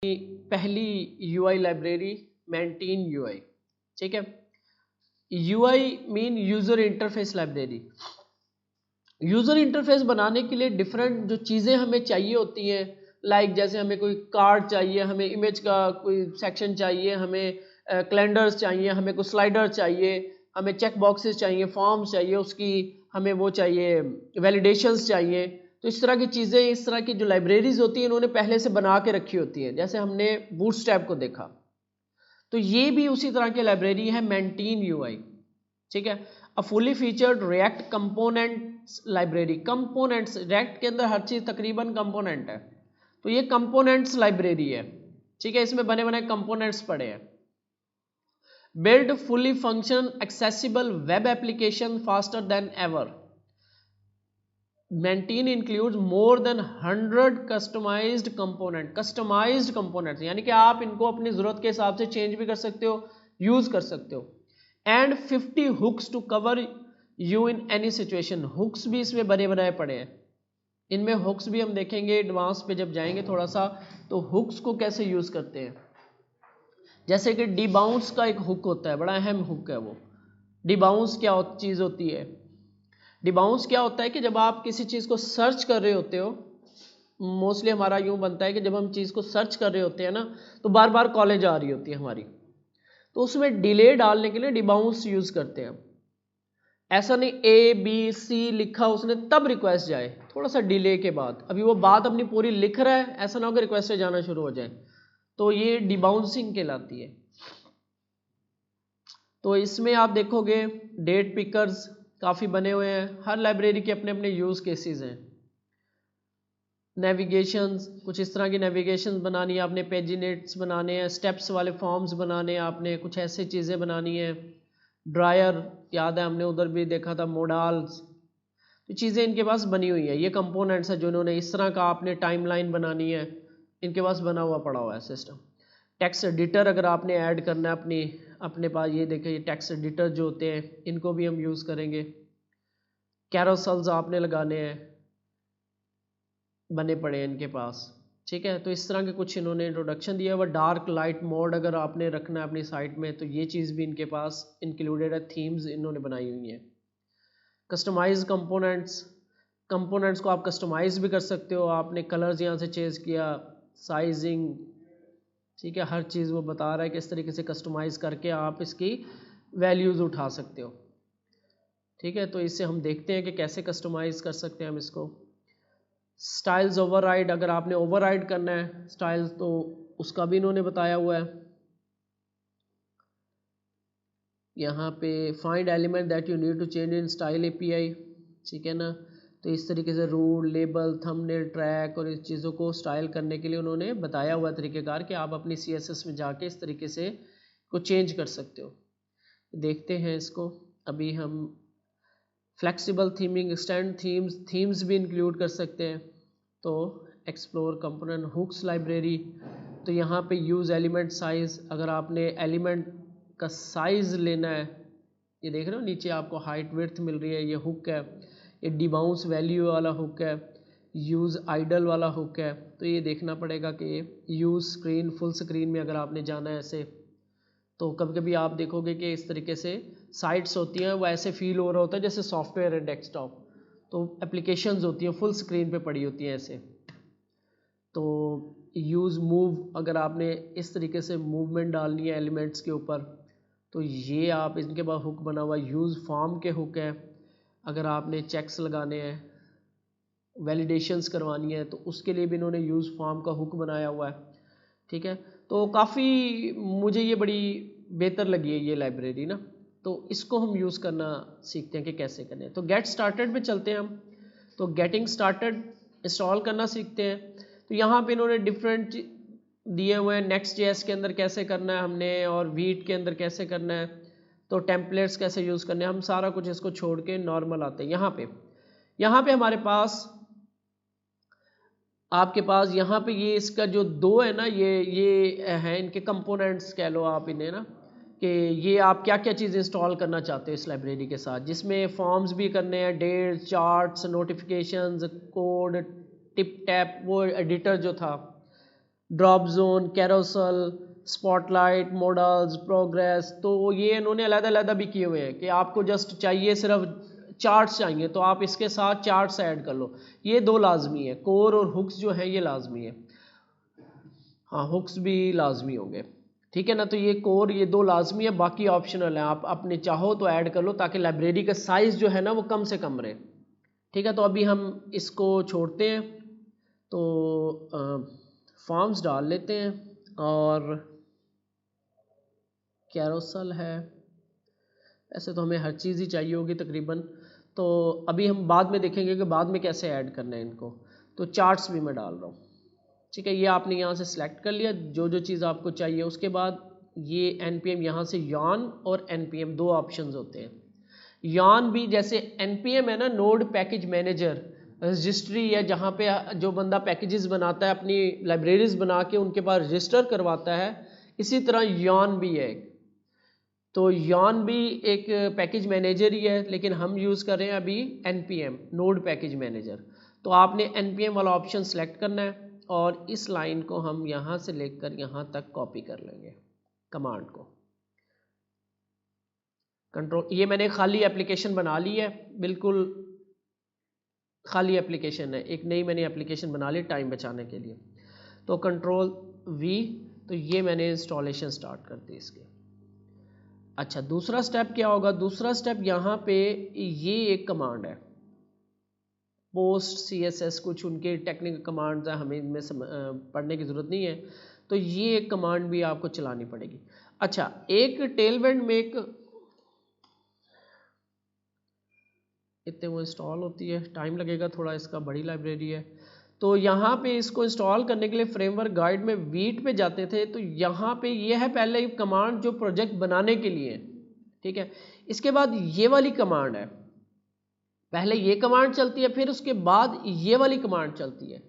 पहली UI library maintain UI. ठीक है, UI mean user interface library. User interface बनाने के लिए डिफरेंट जो चीज़ें हमें चाहिए होती हैं, लाइक जैसे हमें कोई कार्ड चाहिए, हमें इमेज का कोई सेक्शन चाहिए, हमें कैलेंडर्स चाहिए, हमें कोई स्लाइडर चाहिए, हमें चेक बॉक्सेस चाहिए, फॉर्म्स चाहिए, उसकी हमें वो चाहिए, वैलिडेशंस चाहिए। तो इस तरह की चीज़ें, इस तरह की जो लाइब्रेरीज होती हैं इन्होंने पहले से बना के रखी होती है। जैसे हमने बूटस्ट्रैप को देखा, तो ये भी उसी तरह की लाइब्रेरी है मेंटेन यूआई। ठीक है, a fully featured react components library. Components, react के अंदर हर चीज तकरीबन कंपोनेंट है, तो ये कंपोनेंट्स लाइब्रेरी है। ठीक है, इसमें बने बने कंपोनेंट्स पड़े हैं। Build fully function accessible web application faster than ever. Mantine includes more than 100 customized component. Customized components यानी कि आप इनको अपनी जरूरत के हिसाब से चेंज भी कर सकते हो, यूज कर सकते हो। And 50 hooks to cover you in any situation. Hooks भी इसमें बने बनाए पड़े हैं। इनमें हुक्स भी हम देखेंगे एडवांस पे जब जाएंगे थोड़ा सा, तो हुक्स को कैसे यूज करते हैं। जैसे कि डिबाउंस का एक हुक होता है, बड़ा अहम हुक है वो। डिबाउंस क्या चीज होती है? डिबाउंस क्या होता है कि जब आप किसी चीज को सर्च कर रहे होते हो, मोस्टली हमारा यूं बनता है कि जब हम चीज को सर्च कर रहे होते हैं ना, तो बार बार कॉलेज आ रही होती है हमारी, तो उसमें डिले डालने के लिए डिबाउंस यूज करते हैं। ऐसा नहीं ए बी सी लिखा उसने तब रिक्वेस्ट जाए, थोड़ा सा डिले के बाद, अभी वो बात अपनी पूरी लिख रहा है, ऐसा ना हो कि रिक्वेस्ट जाना शुरू हो जाए, तो ये डिबाउंसिंग कहलाती है। तो इसमें आप देखोगे डेट पिकर्स काफ़ी बने हुए हैं, हर लाइब्रेरी के अपने अपने यूज केसेस हैं। नेविगेशंस, कुछ इस तरह की नेविगेशंस बनानी है आपने, पेजिनेट्स बनाने हैं, स्टेप्स वाले फॉर्म्स बनाने हैं आपने, कुछ ऐसी चीज़ें बनानी है। ड्रायर, याद है हमने उधर भी देखा था, मोडाल्स, तो चीज़ें इनके पास बनी हुई है। ये कंपोनेंट्स है जो इन्होंने इस तरह का आपने टाइमलाइन बनानी है, इनके पास बना हुआ पड़ा हुआ है सिस्टम। टेक्स्ट एडिटर अगर आपने ऐड करना है अपने पास, ये देखिए टेक्स्ट एडिटर जो होते हैं इनको भी हम यूज़ करेंगे। कैरोसेल्स आपने लगाने हैं, बने पड़े हैं इनके पास। ठीक है, तो इस तरह के कुछ इन्होंने इंट्रोडक्शन दिया हुआ। डार्क लाइट मोड अगर आपने रखना है अपनी साइट में, तो ये चीज़ भी इनके पास इंक्लूडेड है, थीम्स इन्होंने बनाई हुई हैं। कस्टमाइज कंपोनेंट्स, कंपोनेंट्स को आप कस्टमाइज भी कर सकते हो, आपने कलर्स यहाँ से चेंज किया, साइजिंग, ठीक है, हर चीज़ वो बता रहा है किस तरीके से कस्टमाइज करके आप इसकी वैल्यूज़ उठा सकते हो। ठीक है, तो इससे हम देखते हैं कि कैसे कस्टमाइज कर सकते हैं हम इसको। स्टाइल्स ओवरराइड, अगर आपने ओवरराइड करना है स्टाइल्स, तो उसका भी इन्होंने बताया हुआ है। यहाँ पे find element that you need to change in style API, ठीक है ना। तो इस तरीके से रूल, लेबल, थंबनेल, ट्रैक और इस चीज़ों को स्टाइल करने के लिए उन्होंने बताया हुआ तरीक़ेकार कि आप अपनी CSS में जाके इस तरीके से को चेंज कर सकते हो। देखते हैं इसको। अभी हम फ्लेक्सिबल थीमिंग, एक्सटेंड थीम्स भी इंक्लूड कर सकते हैं। तो एक्सप्लोर कंपोनेंट हुक्स लाइब्रेरी, तो यहाँ पे यूज़ एलिमेंट साइज, अगर आपने एलिमेंट का साइज लेना है, ये देख रहे हो नीचे आपको हाइट विड्थ मिल रही है, ये हुक है। ये डिबाउंस वैल्यू वाला हुक है, यूज़ आइडल वाला हुक है। तो ये देखना पड़ेगा कि यूज़ स्क्रीन, फुल स्क्रीन में अगर आपने जाना है ऐसे, तो कभी कभी आप देखोगे कि इस तरीके से साइट्स होती हैं, वो ऐसे फील हो रहा होता है जैसे सॉफ्टवेयर है डेस्कटॉप, तो एप्लीकेशंस होती हैं फुल स्क्रीन पे पड़ी होती हैं ऐसे। तो यूज़ मूव, अगर आपने इस तरीके से मूवमेंट डालनी है एलिमेंट्स के ऊपर, तो ये आप, इनके बाद हुक बना हुआ यूज़ फॉर्म के हुक है। अगर आपने चेक्स लगाने हैं, वैलिडेशंस करवानी है, तो उसके लिए भी इन्होंने यूज़ फॉर्म का हुक बनाया हुआ है। ठीक है, तो काफ़ी मुझे ये बड़ी बेहतर लगी है ये लाइब्रेरी ना, तो इसको हम यूज़ करना सीखते हैं कि कैसे करें। तो गेट स्टार्टेड पे चलते हैं हम। तो गेटिंग स्टार्टेड इंस्टॉल करना सीखते हैं। तो यहाँ पे इन्होंने डिफरेंट दिए हुए हैं, नेक्स्ट जेएस के अंदर कैसे करना है हमने, और वीट के अंदर कैसे करना है, तो टेम्पलेट्स कैसे यूज़ करने हैं, हम सारा कुछ इसको छोड़ के नॉर्मल आते हैं यहाँ पे हमारे पास, आपके पास यहाँ पे ये इसका जो दो है ना, ये है इनके कंपोनेंट्स कह लो आप इन्हें ना, कि ये आप क्या क्या चीज़ इंस्टॉल करना चाहते हो इस लाइब्रेरी के साथ, जिसमें फॉर्म्स भी करने हैं, date, charts, notifications, code, Tiptap, वो एडिटर जो था drop zone, carousel, spotlight, modals, progress. तो ये इन्होंने अलग-अलग भी किए हुए हैं कि आपको जस्ट चाहिए सिर्फ चार्ट्स चाहिए तो आप इसके साथ चार्ट्स ऐड कर लो। ये दो लाजमी है, कोर और हुक्स जो है ये लाजमी है। हाँ, हुक्स भी लाजमी होंगे, ठीक है ना। तो ये कोर, ये दो लाजमी है, बाकी ऑप्शनल है, आप अपने चाहो तो ऐड कर लो ताकि लाइब्रेरी का साइज जो है ना वो कम से कम रहे, ठीक है। तो अभी हम इसको छोड़ते हैं, तो फॉर्म्स डाल लेते हैं और कैरोसल है। ऐसे तो हमें हर चीज़ ही चाहिए होगी तकरीबन, तो अभी हम बाद में देखेंगे कि बाद में कैसे ऐड करना है इनको। तो चार्ट्स भी मैं डाल रहा हूँ, ठीक है। ये आपने यहाँ से सिलेक्ट कर लिया जो जो चीज़ आपको चाहिए। उसके बाद ये npm यहाँ से यार्न और npm दो ऑप्शंस होते हैं। यार्न भी जैसे npm है ना, नोड पैकेज मैनेजर रजिस्ट्री है, जहाँ पे जो बंदा पैकेजेस बनाता है अपनी लाइब्रेरीज बना के उनके पास रजिस्टर करवाता है, इसी तरह यार्न भी है। तो यार्न भी एक पैकेज मैनेजर ही है, लेकिन हम यूज़ कर रहे हैं अभी npm नोड पैकेज मैनेजर। तो आपने npm वाला ऑप्शन सेलेक्ट करना है और इस लाइन को हम यहाँ से लेकर यहाँ तक कॉपी कर लेंगे कमांड को। कंट्रोल, ये मैंने खाली एप्लीकेशन बना ली है, बिल्कुल खाली एप्लीकेशन है, एक नई मैंने एप्लीकेशन बना ली टाइम बचाने के लिए। तो कंट्रोल V, तो ये मैंने इंस्टॉलेशन स्टार्ट कर दी इसकी। अच्छा, दूसरा स्टेप क्या होगा? दूसरा स्टेप यहाँ पे ये एक कमांड है पोस्ट CSS, कुछ उनके टेक्निकल कमांड्स हैं, हमें इनमें पढ़ने की ज़रूरत नहीं है। तो ये एक कमांड भी आपको चलानी पड़ेगी। अच्छा, एक टेलविंड में एक इतने वो इंस्टॉल होती है, टाइम लगेगा थोड़ा, इसका बड़ी लाइब्रेरी है। तो यहाँ पे इसको इंस्टॉल करने के लिए फ्रेमवर्क गाइड में वीट पे जाते थे, तो यहाँ पे ये है पहले कमांड जो प्रोजेक्ट बनाने के लिए, ठीक है। इसके बाद ये वाली कमांड है, पहले ये कमांड चलती है, फिर उसके बाद ये वाली कमांड चलती है।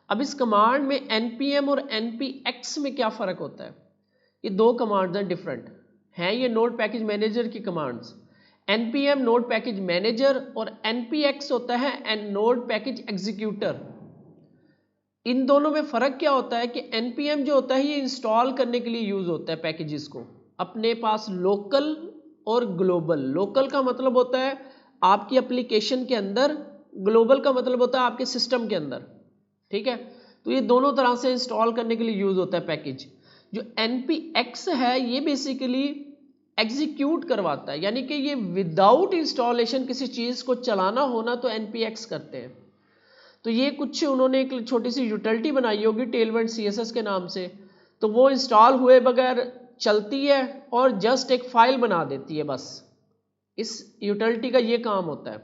अब इस कमांड में npm और npx में क्या फ़र्क होता है? ये दो कमांड्स हैं, डिफरेंट हैं, ये नोड पैकेज मैनेजर की commands. npm node package manager और npx होता है नोड पैकेज एग्जीक्यूटर। इन दोनों में फ़र्क क्या होता है कि npm जो होता है ये इंस्टॉल करने के लिए यूज़ होता है पैकेजेस को अपने पास, लोकल और ग्लोबल। लोकल का मतलब होता है आपकी एप्लीकेशन के अंदर, ग्लोबल का मतलब होता है आपके सिस्टम के अंदर, ठीक है। तो ये दोनों तरह से इंस्टॉल करने के लिए यूज़ होता है पैकेज। जो npx है ये बेसिकली एग्जीक्यूट करवाता है, यानी कि ये विदाउट इंस्टॉलेशन किसी चीज़ को चलाना होना तो npx करते हैं। तो ये कुछ उन्होंने एक छोटी सी यूटिलिटी बनाई होगी टेलविंड CSS के नाम से, तो वो इंस्टॉल हुए बगैर चलती है और जस्ट एक फाइल बना देती है बस। इस यूटिलिटी का ये काम होता है,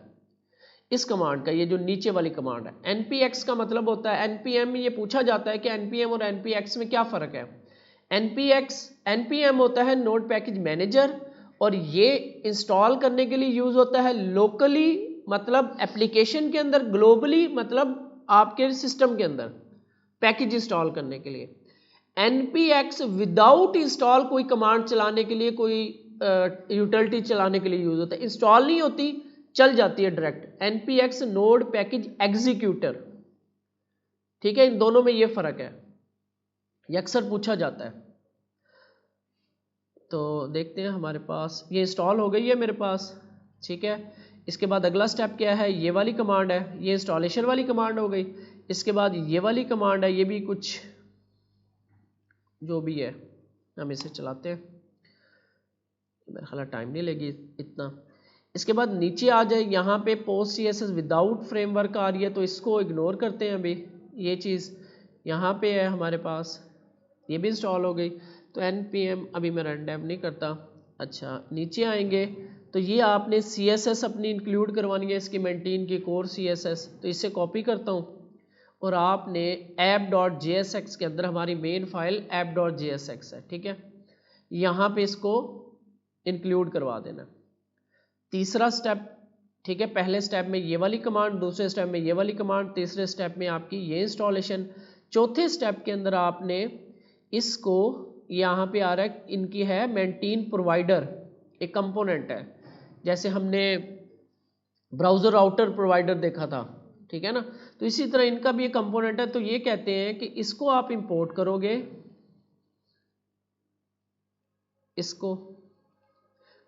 इस कमांड का, ये जो नीचे वाली कमांड है। npx का मतलब होता है, npm में ये पूछा जाता है कि npm और npx में क्या फ़र्क है। npm होता है नोड पैकेज मैनेजर और ये इंस्टॉल करने के लिए यूज़ होता है लोकली, मतलब एप्लीकेशन के अंदर, ग्लोबली मतलब आपके सिस्टम के अंदर पैकेज इंस्टॉल करने के लिए। npx विदाउट इंस्टॉल कोई कमांड चलाने के लिए, कोई यूटिलिटी चलाने के लिए यूज होता है, इंस्टॉल नहीं होती, चल जाती है direct. npx node package executor, ठीक है। इन दोनों में ये फर्क है, ये अक्सर पूछा जाता है। तो देखते हैं, हमारे पास ये इंस्टॉल हो गई है मेरे पास, ठीक है। इसके बाद अगला स्टेप क्या है? ये वाली कमांड है, ये इंस्टॉलेशन वाली कमांड हो गई। इसके बाद ये वाली कमांड है, ये भी कुछ जो भी है हम इसे चलाते हैं, मेरा ख्याल टाइम नहीं लगी इतना। इसके बाद नीचे आ जाए, यहाँ पे पोस्ट CSS विदाउट फ्रेमवर्क आ रही है, तो इसको इग्नोर करते हैं अभी। ये चीज़ यहाँ पे है हमारे पास, ये भी इंस्टॉल हो गई। तो npm अभी मैं रन टाइम नहीं करता। अच्छा, नीचे आएंगे तो ये आपने CSS अपनी इंक्लूड करवानी है, इसकी मेंटेन की कोर CSS। तो इससे कॉपी करता हूँ और आपने app.jsx के अंदर, हमारी मेन फाइल app.jsx है, ठीक है, यहाँ पे इसको इंक्लूड करवा देना। तीसरा स्टेप, ठीक है, पहले स्टेप में ये वाली कमांड, दूसरे स्टेप में ये वाली कमांड, तीसरे स्टेप में आपकी ये इंस्टॉलेशन, चौथे स्टेप के अंदर आपने इसको, यहाँ पे आ रहा है इनकी है मेंटेन प्रोवाइडर, एक कंपोनेंट है, जैसे हमने ब्राउज़र राउटर प्रोवाइडर देखा था, ठीक है ना। तो इसी तरह इनका भी एक कंपोनेंट है। तो ये कहते हैं कि इसको आप इंपोर्ट करोगे, इसको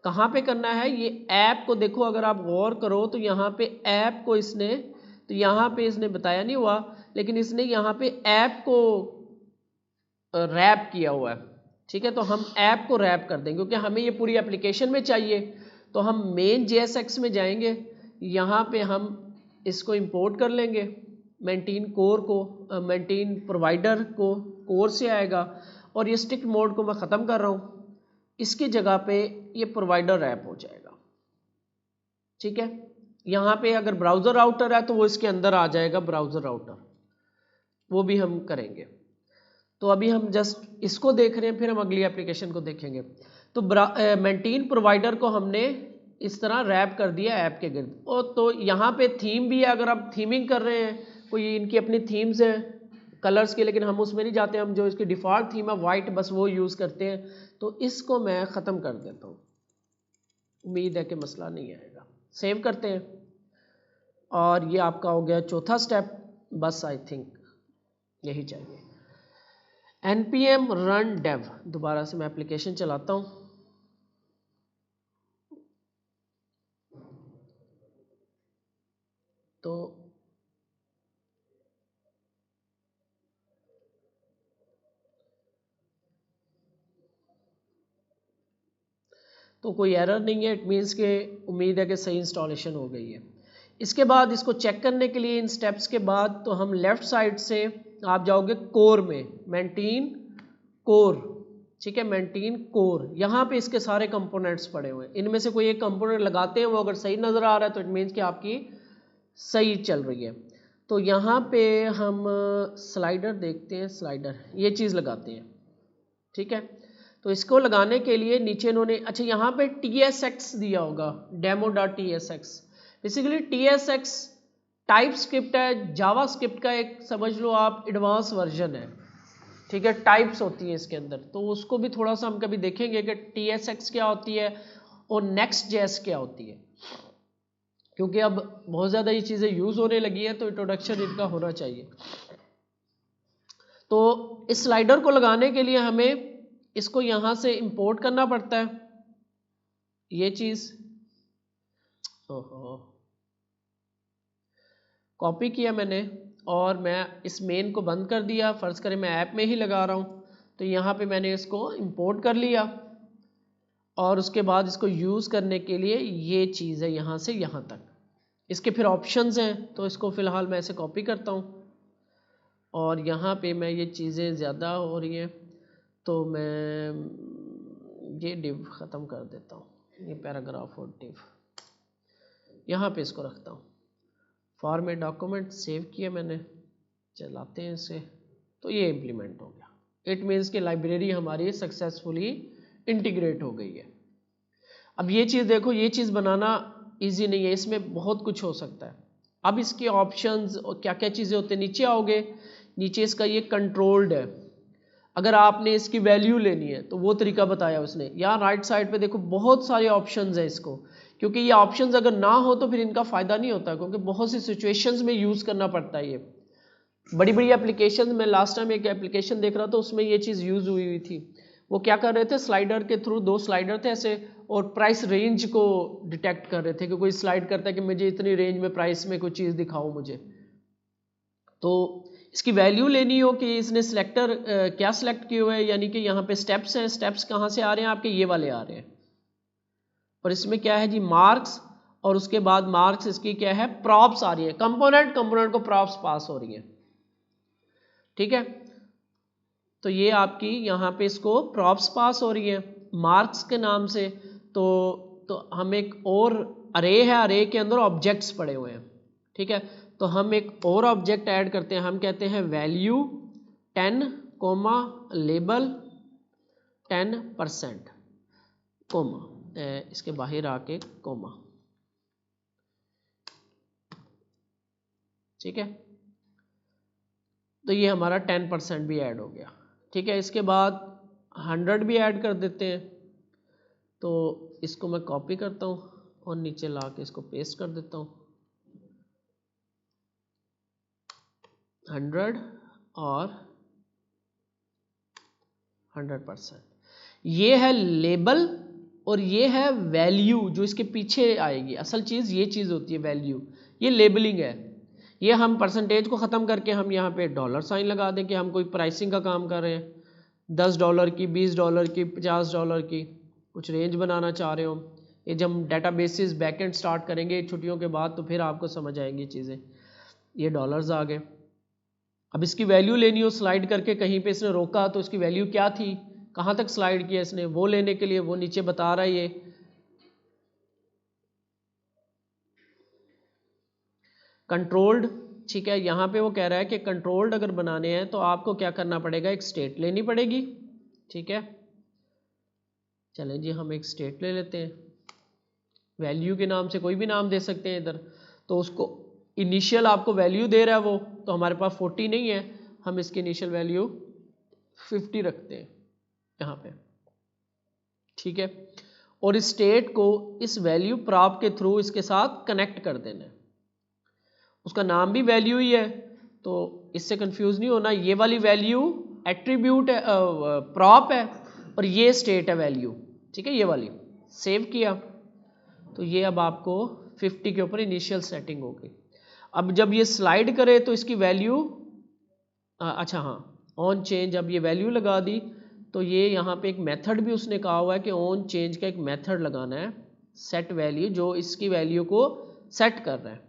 कहाँ पे करना है, ये ऐप को देखो, अगर आप गौर करो तो यहाँ पे ऐप को इसने, तो यहाँ पे इसने बताया नहीं हुआ, लेकिन इसने यहाँ पे ऐप को रैप किया हुआ है, ठीक है। तो हम ऐप को रैप कर देंगे क्योंकि हमें ये पूरी एप्लीकेशन में चाहिए। तो हम मेन JSX में जाएंगे, यहाँ पे हम इसको इंपोर्ट कर लेंगे, मेंटेन कोर को, मेंटेन प्रोवाइडर को कोर से आएगा, और ये स्टिक मोड को मैं ख़त्म कर रहा हूँ, इसकी जगह पे ये प्रोवाइडर ऐप हो जाएगा, ठीक है। यहाँ पे अगर ब्राउज़र राउटर है तो वो इसके अंदर आ जाएगा, ब्राउज़र राउटर, वो भी हम करेंगे। तो अभी हम जस्ट इसको देख रहे हैं, फिर हम अगली एप्लीकेशन को देखेंगे। तो मेंटेन प्रोवाइडर को हमने इस तरह रैप कर दिया ऐप के गिर्द। और तो यहाँ पे थीम भी है, अगर आप थीमिंग कर रहे हैं, कोई इनकी अपनी थीम्स हैं कलर्स के, लेकिन हम उसमें नहीं जाते, हम जो इसकी डिफ़ॉल्ट थीम है वाइट, बस वो यूज़ करते हैं। तो इसको मैं ख़त्म कर देता हूँ, उम्मीद है कि मसला नहीं आएगा। सेव करते हैं, और ये आपका हो गया चौथा स्टेप। बस आई थिंक यही चाहिए। npm run dev, दोबारा से मैं एप्लीकेशन चलाता हूँ। तो कोई एरर नहीं है, इट मीन्स के उम्मीद है कि सही इंस्टॉलेशन हो गई है। इसके बाद इसको चेक करने के लिए इन स्टेप्स के बाद तो हम लेफ़्ट साइड से आप जाओगे कोर में, मेंटेन कोर, ठीक है, मेंटेन कोर। यहाँ पे इसके सारे कंपोनेंट्स पड़े हुए हैं, इनमें से कोई एक कंपोनेंट लगाते हैं, वो अगर सही नज़र आ रहा है तो इट मीन्स कि आपकी सही चल रही है। तो यहाँ पे हम स्लाइडर देखते हैं, स्लाइडर ये चीज़ लगाते हैं, ठीक है। तो इसको लगाने के लिए नीचे इन्होंने, अच्छा यहाँ पे TSX दिया होगा, demo.tsx। Basically TSX type script है, जावा स्क्रिप्ट का एक समझ लो आप एडवांस वर्जन है, ठीक है। टाइप्स होती हैं इसके अंदर, तो उसको भी थोड़ा सा हम कभी देखेंगे कि TSX क्या होती है और Next.js क्या होती है, क्योंकि अब बहुत ज़्यादा ये चीज़ें यूज़ होने लगी है, तो इंट्रोडक्शन इनका होना चाहिए। तो इस स्लाइडर को लगाने के लिए हमें इसको यहाँ से इंपोर्ट करना पड़ता है, ये चीज़, ओहो कॉपी किया मैंने, और मैं इस मेन को बंद कर दिया। फ़र्ज़ करें मैं ऐप में ही लगा रहा हूँ, तो यहाँ पे मैंने इसको इंपोर्ट कर लिया, और उसके बाद इसको यूज़ करने के लिए ये चीज़ है यहाँ से यहाँ तक। इसके फिर ऑप्शंस हैं, तो इसको फ़िलहाल मैं ऐसे कॉपी करता हूँ, और यहाँ पे मैं ये चीज़ें ज़्यादा हो रही हैं तो मैं ये डिव ख़त्म कर देता हूँ, ये पैराग्राफ और डिव यहाँ पे इसको रखता हूँ। फॉर्मेट डॉक्यूमेंट सेव किया मैंने, चलाते हैं इसे, तो ये इम्प्लीमेंट हो गया। इट मीन्स कि लाइब्रेरी हमारी सक्सेसफुली इंटीग्रेट हो गई है। अब ये चीज़ देखो, ये चीज़ बनाना इजी नहीं है, इसमें बहुत कुछ हो सकता है। अब इसके ऑप्शंस और क्या क्या चीज़ें होते हैं, नीचे आओगे, नीचे इसका ये कंट्रोल्ड है, अगर आपने इसकी वैल्यू लेनी है तो वो तरीका बताया उसने। यहाँ राइट साइड पे देखो बहुत सारे ऑप्शंस हैं इसको, क्योंकि ये ऑप्शंस अगर ना हो तो फिर इनका फ़ायदा नहीं होता, क्योंकि बहुत सी सिचुएशंस में यूज़ करना पड़ता है। ये बड़ी बड़ी एप्लीकेशन, मैं लास्ट टाइम एक एप्लीकेशन देख रहा था उसमें ये चीज़ यूज़ हुई थी। वो क्या कर रहे थे, स्लाइडर के थ्रू, दो स्लाइडर थे ऐसे, और प्राइस रेंज को डिटेक्ट कर रहे थे कि कोई स्लाइड करता है कि मुझे इतनी रेंज में प्राइस में कोई चीज़ दिखाओ मुझे। तो इसकी वैल्यू लेनी हो कि इसने सिलेक्टर क्या सिलेक्ट किए हुए हैं, यानी कि यहाँ पे स्टेप्स हैं, स्टेप्स कहाँ से आ रहे हैं आपके, ये वाले आ रहे हैं, और इसमें क्या है जी मार्क्स, और उसके बाद मार्क्स इसकी क्या है, प्रॉप्स आ रही है, कंपोनेंट को प्रॉप्स पास हो रही है, ठीक है। तो ये आपकी यहाँ पे इसको प्रॉप्स पास हो रही है मार्क्स के नाम से। तो हम एक और अरे है, अरे के अंदर ऑब्जेक्ट्स पड़े हुए हैं, ठीक है। तो हम एक और ऑब्जेक्ट ऐड करते हैं, हम कहते हैं वैल्यू 10 कोमा लेबल 10% कोमा, इसके बाहर आके कोमा, ठीक है। तो ये हमारा 10% भी ऐड हो गया, ठीक है। इसके बाद 100 भी ऐड कर देते हैं, तो इसको मैं कॉपी करता हूँ और नीचे ला के इसको पेस्ट कर देता हूँ। 100 और 100%। ये है लेबल और ये है वैल्यू जो इसके पीछे आएगी। असल चीज़ ये चीज़ होती है वैल्यू, ये लेबलिंग है। ये हम परसेंटेज को ख़त्म करके हम यहाँ पे डॉलर साइन लगा दें कि हम कोई प्राइसिंग का काम कर रहे हैं, $10 की, $20 की, $50 की, कुछ रेंज बनाना चाह रहे हो। ये जब हम डेटाबेसिस बैकएंड स्टार्ट करेंगे छुट्टियों के बाद तो फिर आपको समझ आएंगी चीज़ें। ये डॉलर्स आ गए। अब इसकी वैल्यू लेनी हो स्लाइड करके, कहीं पे इसने रोका तो इसकी वैल्यू क्या थी, कहाँ तक स्लाइड किया इसने, वो लेने के लिए वो नीचे बता रहा है ये कंट्रोल्ड। ठीक है, यहाँ पे वो कह रहा है कि कंट्रोल्ड अगर बनाने हैं तो आपको क्या करना पड़ेगा, एक स्टेट लेनी पड़ेगी। ठीक है, चलें जी हम एक स्टेट ले लेते हैं, वैल्यू के नाम से कोई भी नाम दे सकते हैं इधर। तो उसको इनिशियल आपको वैल्यू दे रहा है वो, तो हमारे पास 40 नहीं है, हम इसकी इनिशियल वैल्यू 50 रखते हैं यहाँ पे। ठीक है, और इस स्टेट को इस वैल्यू प्रॉप के थ्रू इसके साथ कनेक्ट कर देना है। उसका नाम भी वैल्यू ही है तो इससे कंफ्यूज नहीं होना। ये वाली वैल्यू एट्रीब्यूट है, प्रॉप है, और ये स्टेट है वैल्यू। ठीक है, ये वाली सेव किया तो ये अब आपको 50 के ऊपर इनिशियल सेटिंग हो गई। अब जब ये स्लाइड करे तो इसकी वैल्यू अच्छा हाँ ऑन चेंज, अब ये वैल्यू लगा दी तो ये यहाँ पे एक मेथड भी उसने कहा हुआ है कि ऑन चेंज का एक मेथड लगाना है, सेट वैल्यू, जो इसकी वैल्यू को सेट कर रहा है।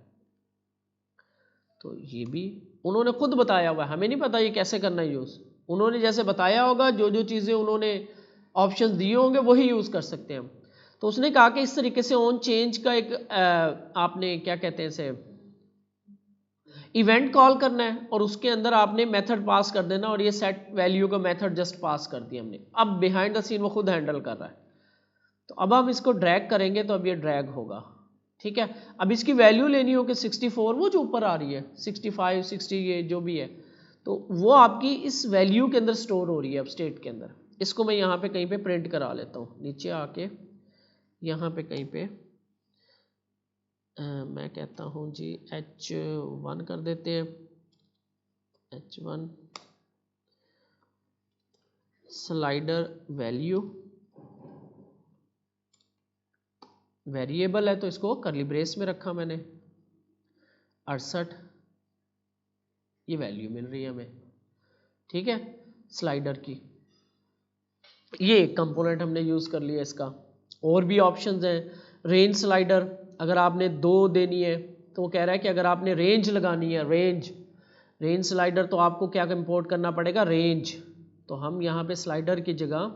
तो ये भी उन्होंने खुद बताया हुआ है, हमें नहीं पता ये कैसे करना है यूज़। उन्होंने जैसे बताया होगा, जो जो चीज़ें उन्होंने ऑप्शंस दिए होंगे वही यूज़ कर सकते हैं हम। तो उसने कहा कि इस तरीके से ऑन चेंज का एक आपने क्या कहते हैं इसे इवेंट कॉल करना है और उसके अंदर आपने मेथड पास कर देना, और ये सेट वैल्यू का मेथड जस्ट पास कर दिया हमने। अब बिहाइंड द सीन वो खुद हैंडल कर रहा है। तो अब हम इसको ड्रैग करेंगे तो अब ये ड्रैग होगा। ठीक है, अब इसकी वैल्यू लेनी हो कि 64, वो जो ऊपर आ रही है 65, 60 ये जो भी है, तो वो आपकी इस वैल्यू के अंदर स्टोर हो रही है अब स्टेट के अंदर। इसको मैं यहाँ पे कहीं पे प्रिंट करा लेता हूँ, नीचे आके यहाँ पे कहीं पे मैं कहता हूँ जी H1 कर देते हैं, H1 स्लाइडर वैल्यू वेरिएबल है तो इसको करली ब्रेस में रखा मैंने, 68 ये वैल्यू मिल रही है हमें। ठीक है, स्लाइडर की ये एक कंपोनेंट हमने यूज़ कर लिया इसका। और भी ऑप्शंस हैं, रेंज स्लाइडर अगर आपने 2 देनी है तो वो कह रहा है कि अगर आपने रेंज लगानी है, रेंज स्लाइडर, तो आपको क्या इंपोर्ट करना पड़ेगा, रेंज। तो हम यहाँ पे स्लाइडर की जगह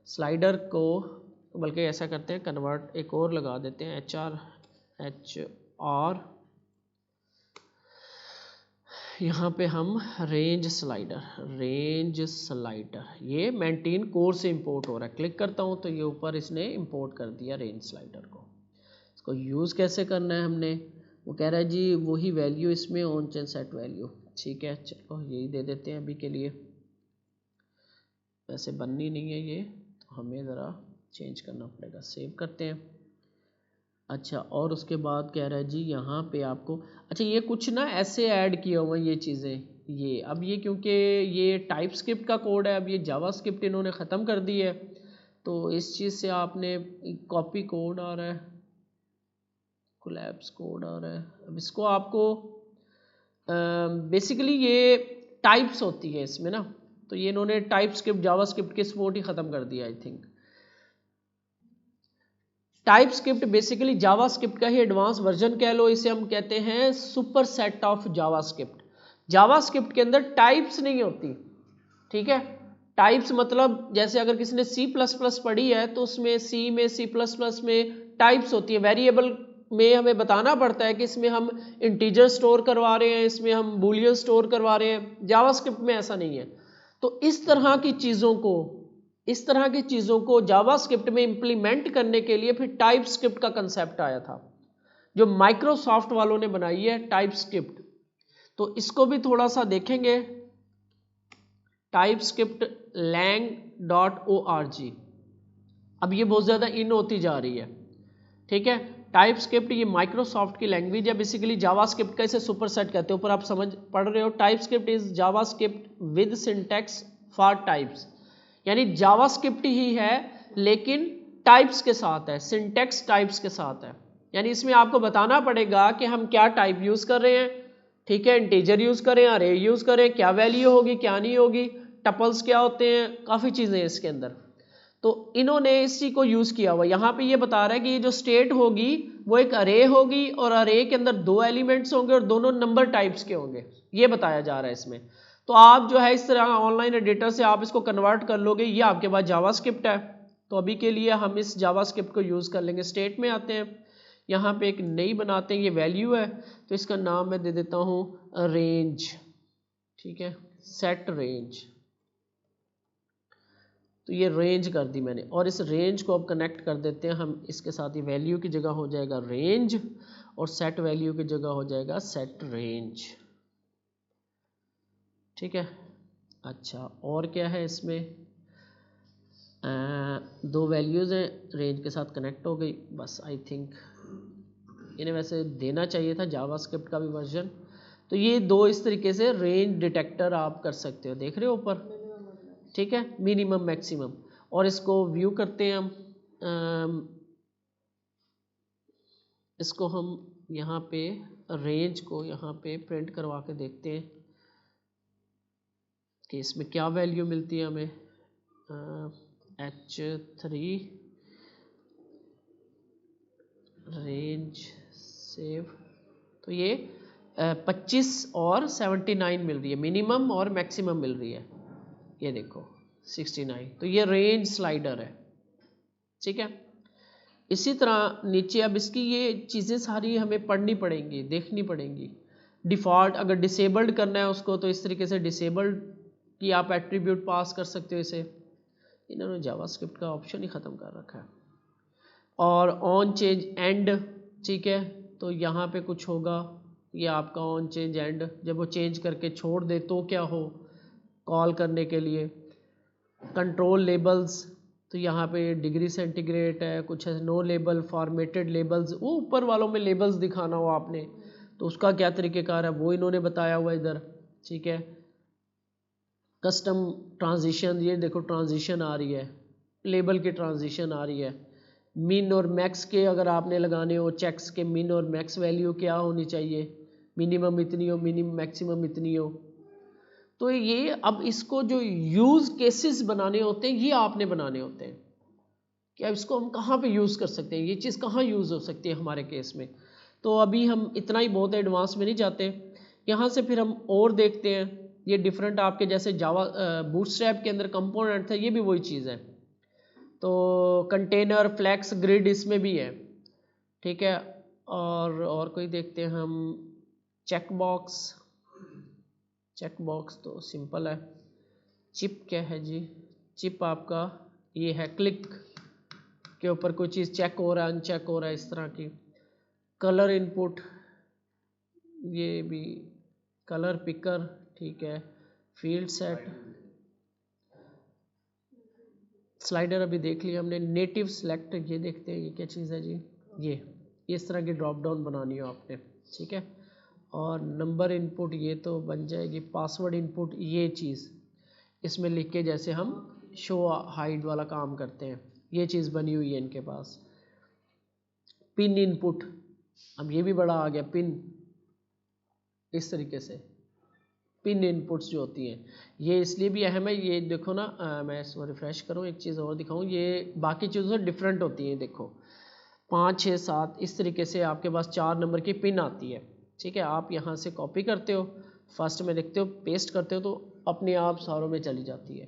स्लाइडर को बल्कि ऐसा करते हैं कन्वर्ट एक और लगा देते हैं, HR यहाँ पे हम रेंज स्लाइडर ये मेंटेन कोर से इंपोर्ट हो रहा है। क्लिक करता हूँ तो ये ऊपर इसने इंपोर्ट कर दिया रेंज स्लाइडर को। इसको यूज़ कैसे करना है हमने, वो कह रहा है जी वही वैल्यू इसमें ऑन चेंज सेट वैल्यू। ठीक है, चलो यही दे देते हैं अभी के लिए, वैसे बननी नहीं है ये तो हमें ज़रा चेंज करना पड़ेगा। सेव करते हैं। अच्छा, और उसके बाद कह रहा है जी यहाँ पे आपको, अच्छा ये कुछ ना ऐसे ऐड किया हुआ है ये चीज़ें, ये अब ये क्योंकि ये टाइप स्क्रिप्ट का कोड है, अब ये जावा स्क्रिप्ट इन्होंने ख़त्म कर दी है, तो इस चीज़ से आपने कॉपी कोड आ रहा है, कोलैप्स कोड आ रहा है। अब इसको आपको बेसिकली ये टाइप्स होती है इसमें ना, तो ये इन्होंने टाइप स्क्रिप्ट जावा स्क्रिप्ट के सपोर्ट ही ख़त्म कर दिया I think. Type script basically Java script का ही एडवांस वर्जन कह लो, इसे हम कहते हैं super set of Java script. Java script के अंदर टाइप्स नहीं होती। ठीक है, टाइप्स मतलब जैसे अगर किसी ने C++ पढ़ी है तो उसमें C में C++ में टाइप्स होती है। वेरिएबल में हमें बताना पड़ता है कि इसमें हम इंटीजर स्टोर करवा रहे हैं, इसमें हम बूलियन स्टोर करवा रहे हैं। जावा स्क्रिप्ट में ऐसा नहीं है। तो इस तरह की चीज़ों को जावा स्क्रिप्ट में इंप्लीमेंट करने के लिए फिर टाइप स्क्रिप्ट का कंसेप्ट आया था, जो माइक्रोसॉफ्ट वालों ने बनाई है टाइप स्क्रिप्ट। तो इसको भी थोड़ा सा देखेंगे, टाइप स्क्रिप्ट lang.org। अब ये बहुत ज़्यादा इन होती जा रही है। ठीक है, टाइपस्क्रिप्ट ये माइक्रोसॉफ्ट की लैंग्वेज है, बेसिकली जावास्क्रिप्ट का इसे सुपरसेट कहते हैं। ऊपर आप समझ पढ़ रहे हो, TypeScript is JavaScript with syntax for types, यानी जावास्क्रिप्ट ही है लेकिन टाइप्स के साथ है, सिंटैक्स टाइप्स के साथ है। यानी इसमें आपको बताना पड़ेगा कि हम क्या टाइप यूज कर रहे हैं, ठीक है, इंटीजर यूज करें, अरे यूज करें, क्या वैल्यू होगी क्या नहीं होगी, टपल्स क्या होते हैं, काफी चीजें हैं इसके अंदर। तो इन्होंने इसी को यूज किया हुआ। यहाँ पे ये बता रहा है कि ये जो स्टेट होगी वो एक अरे होगी और अरे के अंदर 2 एलिमेंट्स होंगे और दोनों नंबर टाइप्स के होंगे, ये बताया जा रहा है इसमें। तो आप जो है इस तरह ऑनलाइन एडिटर से आप इसको कन्वर्ट कर लोगे, ये आपके पास जावास्क्रिप्ट है। तो अभी के लिए हम इस जावास्क्रिप्ट को यूज कर लेंगे। स्टेट में आते हैं, यहाँ पे एक नई बनाते हैं, ये वैल्यू है तो इसका नाम मैं दे देता हूँ रेंज, ठीक है, सेट रेंज। तो ये रेंज कर दी मैंने और इस रेंज को अब कनेक्ट कर देते हैं हम इसके साथ ही, वैल्यू की जगह हो जाएगा रेंज और सेट वैल्यू की जगह हो जाएगा सेट रेंज, ठीक है। अच्छा, और क्या है इसमें, 2 वैल्यूज़ हैं, रेंज के साथ कनेक्ट हो गई बस। आई थिंक इन्हें वैसे देना चाहिए था जावास्क्रिप्ट का भी वर्जन। तो ये 2 इस तरीके से रेंज डिटेक्टर आप कर सकते हो, देख रहे हो ऊपर, ठीक है, मिनिमम मैक्सिमम। और इसको व्यू करते हैं हम, इसको हम यहाँ पे रेंज को यहाँ पे प्रिंट करवा के देखते हैं कि इसमें क्या वैल्यू मिलती है हमें। H3 रेंज सेव, तो ये 25 और 79 मिल रही है, मिनिमम और मैक्सिमम मिल रही है, ये देखो 69। तो ये रेंज स्लाइडर है, ठीक है। इसी तरह नीचे अब इसकी ये चीज़ें सारी हमें पढ़नी पड़ेंगी, देखनी पड़ेंगी। डिफ़ॉल्ट अगर डिसेबल्ड करना है उसको तो इस तरीके से डिसेबल्ड की आप एट्रीब्यूट पास कर सकते हो इसे। इन्होंने जावास्क्रिप्ट का ऑप्शन ही ख़त्म कर रखा है। और ऑन चेंज एंड, ठीक है, तो यहाँ पे कुछ होगा, ये आपका ऑन चेंज एंड, जब वो चेंज करके छोड़ दे तो क्या हो, कॉल करने के लिए। कंट्रोल लेबल्स, तो यहाँ पे डिग्री सेंटीग्रेड है, कुछ है नो लेबल, फॉर्मेटेड लेबल्स, वो ऊपर वालों में लेबल्स दिखाना हो आपने तो उसका क्या तरीक़ेकार है वो इन्होंने बताया हुआ इधर, ठीक है। कस्टम ट्रांजिशन, ये देखो ट्रांजिशन आ रही है, लेबल की ट्रांजिशन आ रही है। मिन और मैक्स के अगर आपने लगाने हो, चेक्स के मिन और मैक्स वैल्यू क्या होनी चाहिए, मिनिमम इतनी हो, मिनिमम मैक्सिमम इतनी हो। तो ये अब इसको जो यूज़ केसेस बनाने होते हैं ये आपने बनाने होते हैं कि अब इसको हम कहाँ पे यूज़ कर सकते हैं, ये चीज़ कहाँ यूज़ हो सकती है हमारे केस में। तो अभी हम इतना ही बहुत एडवांस में नहीं जाते, यहाँ से फिर हम और देखते हैं। ये डिफरेंट आपके जैसे जावा बूटस्ट्रैप के अंदर कंपोनेंट था, ये भी वही चीज़ है। तो कंटेनर, फ्लैक्स, ग्रिड इसमें भी है, ठीक है। और कोई देखते हैं हम, चेक बॉक्स, चेक बॉक्स तो सिंपल है। चिप क्या है जी, चिप आपका ये है, क्लिक के ऊपर कोई चीज़ चेक हो रहा है, अनचेक हो रहा है, इस तरह की। कलर इनपुट, ये भी कलर पिकर, ठीक है। फील्ड सेट, स्लाइडर अभी देख लिया हमने। नेटिव सेलेक्ट, ये देखते हैं ये क्या चीज़ है जी, ये इस तरह की ड्रॉप डाउन बनानी हो आपने, ठीक है। और नंबर इनपुट ये तो बन जाएगी। पासवर्ड इनपुट, ये चीज़ इसमें लिख के जैसे हम शो हाइड वाला काम करते हैं, ये चीज़ बनी हुई है इनके पास। पिन इनपुट, अब ये भी बड़ा आ गया, पिन, इस तरीके से पिन इनपुट्स जो होती हैं ये इसलिए भी अहम है। ये देखो ना, मैं इसको रिफ्रेश करूँ, एक चीज़ और दिखाऊँ, ये बाकी चीज़ों से डिफरेंट होती है। देखो 5, 6, 7 इस तरीके से आपके पास 4 नंबर की पिन आती है, ठीक है। आप यहाँ से कॉपी करते हो, फर्स्ट में लिखते हो, पेस्ट करते हो, तो अपने आप सारों में चली जाती है।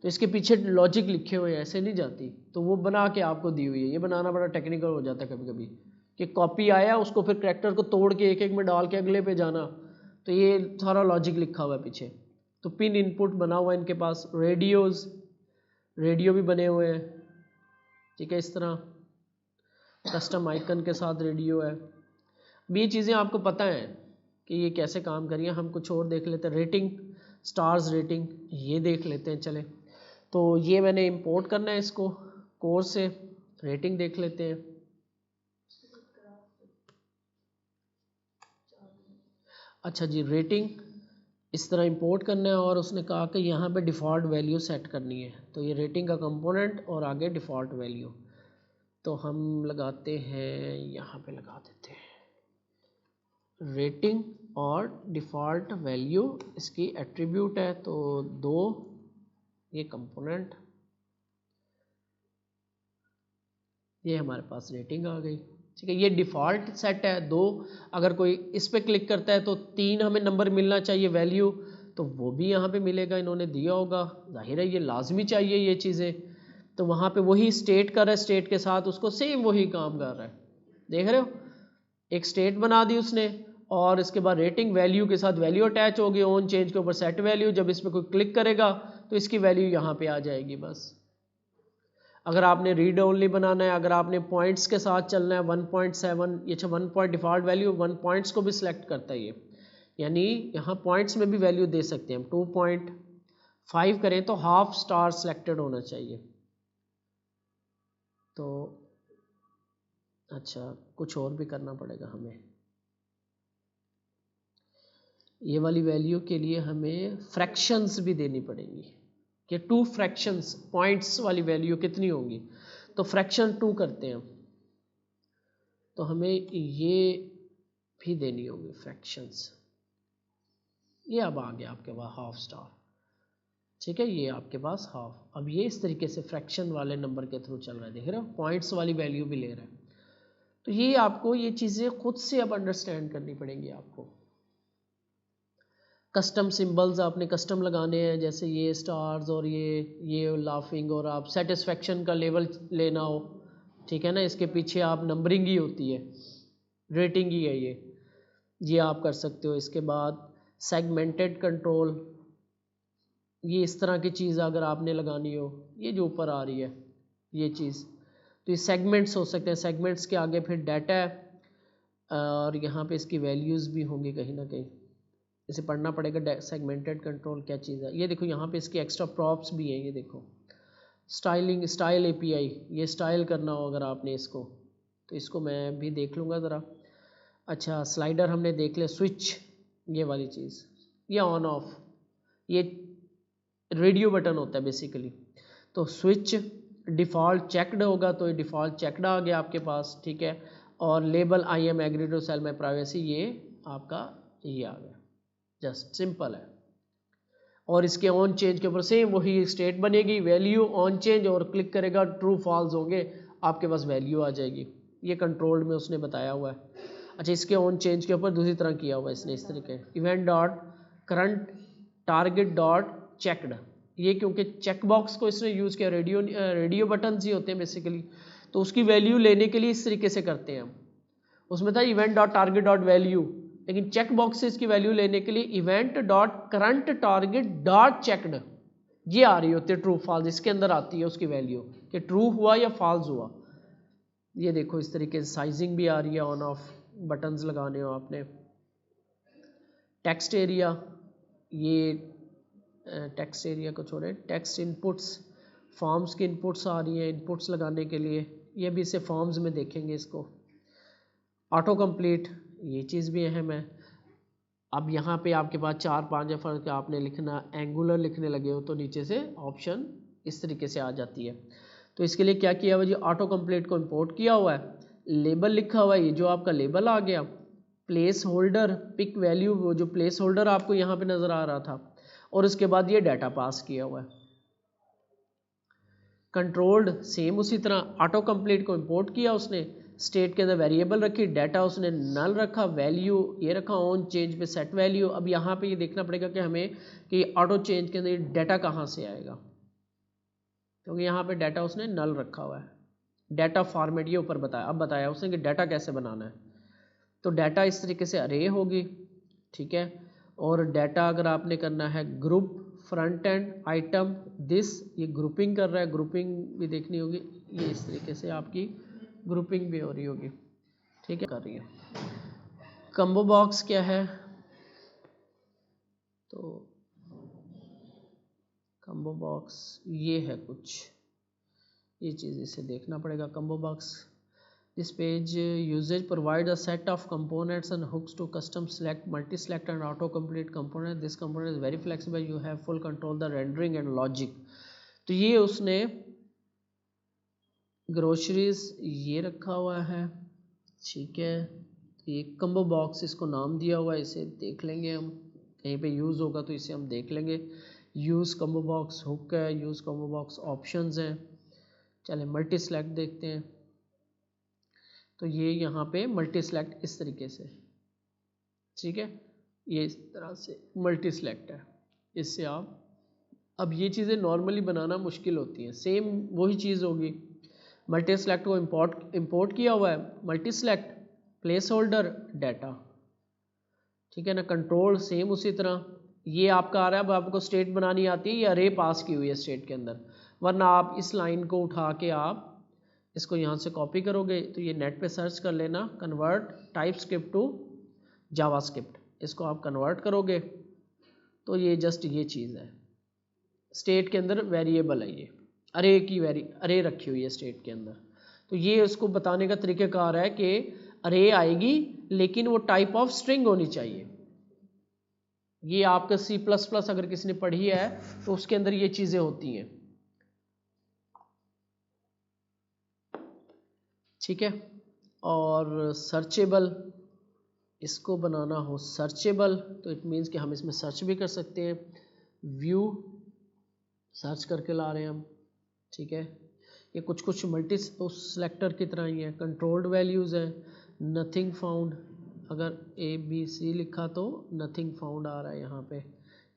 तो इसके पीछे लॉजिक लिखे हुए हैं, ऐसे नहीं जाती, तो वो बना के आपको दी हुई है। ये बनाना बड़ा टेक्निकल हो जाता है कभी कभी कि कॉपी आया उसको फिर करैक्टर को तोड़ के एक एक में डाल के अगले पे जाना, तो ये सारा लॉजिक लिखा हुआ है पीछे। तो पिन इनपुट बना हुआ है इनके पास। रेडियोज़, रेडियो भी बने हुए हैं, ठीक है, इस तरह कस्टम आइकन के साथ रेडियो है। अब ये चीज़ें आपको पता है कि ये कैसे काम करिए। हम कुछ और देख लेते हैं, रेटिंग, स्टार्स रेटिंग, ये देख लेते हैं चले। तो ये मैंने इंपोर्ट करना है इसको कोर्स से, रेटिंग देख लेते हैं। अच्छा जी, रेटिंग इस तरह इंपोर्ट करना है और उसने कहा कि यहाँ पे डिफ़ॉल्ट वैल्यू सेट करनी है। तो ये रेटिंग का कंपोनेंट और आगे डिफ़ॉल्ट वैल्यू, तो हम लगाते हैं, यहाँ पे लगा देते हैं रेटिंग और डिफ़ॉल्ट वैल्यू इसकी एट्रीब्यूट है, तो 2 ये कंपोनेंट, ये हमारे पास रेटिंग आ गई। ठीक है, ये डिफ़ॉल्ट सेट है 2। अगर कोई इस पर क्लिक करता है तो 3 हमें नंबर मिलना चाहिए वैल्यू, तो वो भी यहाँ पे मिलेगा, इन्होंने दिया होगा, जाहिर है ये लाजमी चाहिए ये चीज़ें। तो वहाँ पे वही स्टेट कर रहा है, स्टेट के साथ उसको सेम वही काम कर रहा है, देख रहे हो, एक स्टेट बना दी उसने और इसके बाद रेटिंग वैल्यू के साथ वैल्यू अटैच होगी, ऑन चेंज के ऊपर सेट वैल्यू, जब इसमें कोई क्लिक करेगा तो इसकी वैल्यू यहाँ पे आ जाएगी बस। अगर आपने रीड ओनली बनाना है, अगर आपने पॉइंट्स के साथ चलना है 1.7, ये 1 पॉइंट डिफ़ॉल्ट वैल्यू 1 पॉइंट्स को भी सिलेक्ट करता है ये, यानी यहाँ पॉइंट्स में भी वैल्यू दे सकते हैं हम। 2.5 करें तो हाफ स्टार सिलेक्टेड होना चाहिए। तो अच्छा, कुछ और भी करना पड़ेगा हमें, ये वाली वैल्यू के लिए हमें फ्रैक्शंस भी देनी पड़ेंगी कि 2 फ्रैक्शंस पॉइंट्स वाली वैल्यू कितनी होंगी, तो फ्रैक्शन 2 करते हैं, तो हमें ये भी देनी होगी फ्रैक्शंस। ये अब आ गया आपके पास हाफ स्टार, ठीक है, ये आपके पास हाफ। अब ये इस तरीके से फ्रैक्शन वाले नंबर के थ्रू चल रहा है, देख रहे हो, पॉइंट्स वाली वैल्यू भी ले रहा है। तो ये आपको ये चीज़ें खुद से अब अंडरस्टैंड करनी पड़ेंगी आपको। कस्टम सिंबल्स आपने कस्टम लगाने हैं, जैसे ये स्टार्स और ये लाफिंग, और आप सेटिस्फेक्शन का लेवल लेना हो, ठीक है ना, इसके पीछे आप नंबरिंग ही होती है, रेटिंग ही है ये आप कर सकते हो। इसके बाद सेगमेंटेड कंट्रोल, ये इस तरह की चीज़ अगर आपने लगानी हो, ये जो ऊपर आ रही है ये चीज़, तो ये सेगमेंट्स हो सकते हैं, सेगमेंट्स के आगे फिर डाटा है और यहाँ पे इसकी वैल्यूज़ भी होंगी कहीं ना कहीं, इसे पढ़ना पड़ेगा सेगमेंटेड कंट्रोल क्या चीज़ है। ये देखो यहाँ पे इसकी एक्स्ट्रा प्रॉप्स भी हैं, ये देखो स्टाइलिंग, स्टाइल एपीआई, ये स्टाइल करना हो अगर आपने इसको, तो इसको मैं भी देख लूँगा ज़रा। अच्छा, स्लाइडर हमने देख लिया, स्विच ये वाली चीज़, ये ऑन ऑफ, ये रेडियो बटन होता है बेसिकली। तो स्विच डिफ़ॉल्ट चेकड होगा, तो ये डिफ़ॉल्ट चेकड आ गया आपके पास, ठीक है। और label I am agree to sell my privacy, ये आपका ये आ गया, जस्ट सिंपल है। और इसके ऑन चेंज के ऊपर सेम वही स्टेट बनेगी, वैल्यू ऑन चेंज, और क्लिक करेगा ट्रू फॉल्स होंगे, आपके पास वैल्यू आ जाएगी। ये कंट्रोल्ड में उसने बताया हुआ है। अच्छा, इसके ऑन चेंज के ऊपर दूसरी तरह किया हुआ है इसने, इस तरीके event dot current target dot checked, ये क्योंकि चेक बॉक्स को इसने यूज़ किया, रेडियो बटन ही होते हैं बेसिकली, तो उसकी वैल्यू लेने के लिए इस तरीके से करते हैं हम। उसमें था event dot target dot value, लेकिन चेक बॉक्सेस की वैल्यू लेने के लिए event dot current target dot checked, ये आ रही होती है ट्रू फॉल्स, इसके अंदर आती है उसकी वैल्यू कि ट्रू हुआ या फॉल्स हुआ। ये देखो इस तरीके से साइजिंग भी आ रही है, ऑन ऑफ बटन्स लगाने हो आपने। टेक्स्ट एरिया, ये टेक्स्ट एरिया को छोड़े, टेक्स्ट इनपुट्स, फॉर्म्स की इनपुट्स आ रही है इनपुट्स लगाने के लिए, ये भी इसे फॉर्म्स में देखेंगे इसको। ऑटो कंप्लीट, ये चीज़ भी अहम है। अब यहाँ पे आपके पास 4-5 या फर्क आपने लिखना, एंगुलर लिखने लगे हो तो नीचे से ऑप्शन इस तरीके से आ जाती है। तो इसके लिए क्या किया हुआ जी, ऑटो कंप्लीट को इंपोर्ट किया हुआ है, लेबल लिखा हुआ है, ये जो आपका लेबल आ गया, प्लेस होल्डर पिक वैल्यू, वो जो प्लेस होल्डर आपको यहाँ पे नज़र आ रहा था, और उसके बाद ये डाटा पास किया हुआ है। कंट्रोल्ड सेम उसी तरह, ऑटो कंप्लीट को इंपोर्ट किया उसने, स्टेट के अंदर वेरिएबल रखी, डाटा उसने नल रखा, वैल्यू ये रखा, ऑन चेंज पे सेट वैल्यू। अब यहाँ पे ये देखना पड़ेगा कि हमें कि ऑटो चेंज के अंदर डाटा कहाँ से आएगा, क्योंकि यहाँ पे डाटा उसने नल रखा हुआ है। डाटा फॉर्मेट ये ऊपर बताया, अब बताया उसने कि डाटा कैसे बनाना है। तो डाटा इस तरीके से अरे होगी, ठीक है। और डाटा अगर आपने करना है group front end item this, ये ग्रुपिंग कर रहा है, ग्रुपिंग भी देखनी होगी, ये इस तरीके से आपकी ग्रुपिंग भी हो रही होगी, ठीक है, कर रही है। कम्बो बॉक्स क्या है, तो कम्बो बॉक्स ये है कुछ, ये चीज़ इसे देखना पड़ेगा। Combo box This page usage provide a set of components and hooks to custom select, multi-select and autocomplete component. This component is very flexible. You have full control the rendering and logic. तो ये उसने groceries ये रखा हुआ है, ठीक है। ये कम्बो बॉक्स इसको नाम दिया हुआ है, इसे देख लेंगे हम, कहीं पे यूज़ होगा तो इसे हम देख लेंगे। यूज़ कम्बो बॉक्स हुक है, यूज़ कम्बो बॉक्स ऑप्शंस हैं। चले मल्टी सेलेक्ट देखते हैं। तो ये यहाँ पे मल्टी सेलेक्ट इस तरीके से, ठीक है, ये इस तरह से मल्टी सेलेक्ट है। इससे आप, अब ये चीज़ें नॉर्मली बनाना मुश्किल होती हैं, सेम वही चीज़ होगी। मल्टी सेलेक्ट को इंपोर्ट किया हुआ है, multi select place holder data, ठीक है ना। कंट्रोल सेम उसी तरह। ये आपका आ रहा है, अब आपको स्टेट बनानी आती है, ये अरे पास की हुई है स्टेट के अंदर, वरना आप इस लाइन को उठा के आप इसको यहाँ से कॉपी करोगे तो ये नेट पे सर्च कर लेना, convert TypeScript to JavaScript, इसको आप कन्वर्ट करोगे तो ये जस्ट ये चीज़ है। स्टेट के अंदर वेरिएबल है, ये अरे की अरे रखी हुई है स्टेट के अंदर। तो ये उसको बताने का तरीक़ाकार है कि अरे आएगी लेकिन वो टाइप ऑफ स्ट्रिंग होनी चाहिए। ये आपका C++ अगर किसी ने पढ़ी है तो उसके अंदर ये चीज़ें होती हैं, ठीक है। और सर्चेबल, इसको बनाना हो सर्चेबल तो इट मीन्स कि हम इसमें सर्च भी कर सकते हैं। व्यू सर्च करके ला रहे हैं हम, ठीक है। ये कुछ मल्टी सेलेक्टर की तरह ही है। कंट्रोल्ड वैल्यूज़ है, नथिंग फाउंड, अगर ABC लिखा तो नथिंग फाउंड आ रहा है यहाँ पे,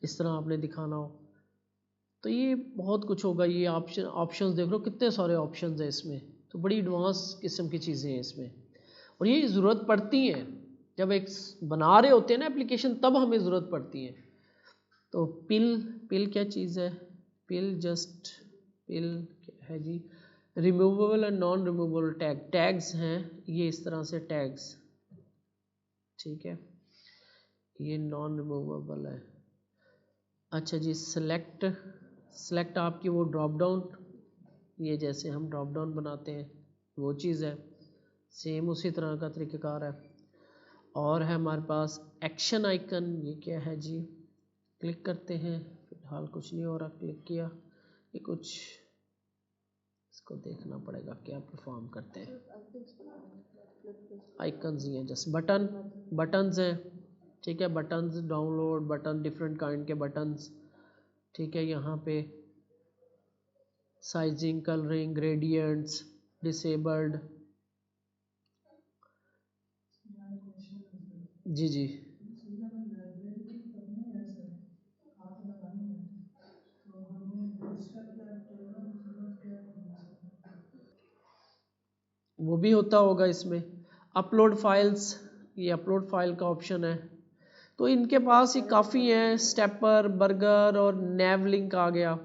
इस तरह आपने दिखाना हो तो ये बहुत कुछ होगा। ये ऑप्शंस देख लो कितने सारे ऑप्शंस हैं इसमें, तो बड़ी एडवांस किस्म की चीज़ें हैं इसमें, और ये ज़रूरत पड़ती हैं जब एक बना रहे होते हैं ना एप्लीकेशन, तब हमें ज़रूरत पड़ती है। तो पिल क्या चीज़ है, पिल क्या है जी, removable and non removable tags हैं ये इस तरह से टैग्स, ठीक है, ये नॉन रिमूवेबल है। अच्छा जी, सेलेक्ट आपकी वो ड्रॉप डाउन, ये जैसे हम ड्रॉप डाउन बनाते हैं वो चीज़ है, सेम उसी तरह का तरीक़ाकार है। और है हमारे पास एक्शन आइकन, ये क्या है जी, क्लिक करते हैं, फिलहाल कुछ नहीं हो रहा, क्लिक किया, ये कुछ इसको देखना पड़ेगा क्या परफॉर्म करते हैं। आइकन्स ही हैं, जस्ट बटन्स हैं, ठीक है, buttons download button, different kind के बटन्स, ठीक है। यहाँ पे साइजिंग, कलरिंग, ग्रेडियंट्स, डिसेबल्ड, जी वो भी होता होगा इसमें। अपलोड फाइल्स, ये अपलोड फाइल का ऑप्शन है। तो इनके पास ही काफ़ी हैं, स्टेपर, बर्गर और नेव लिंक आ गया,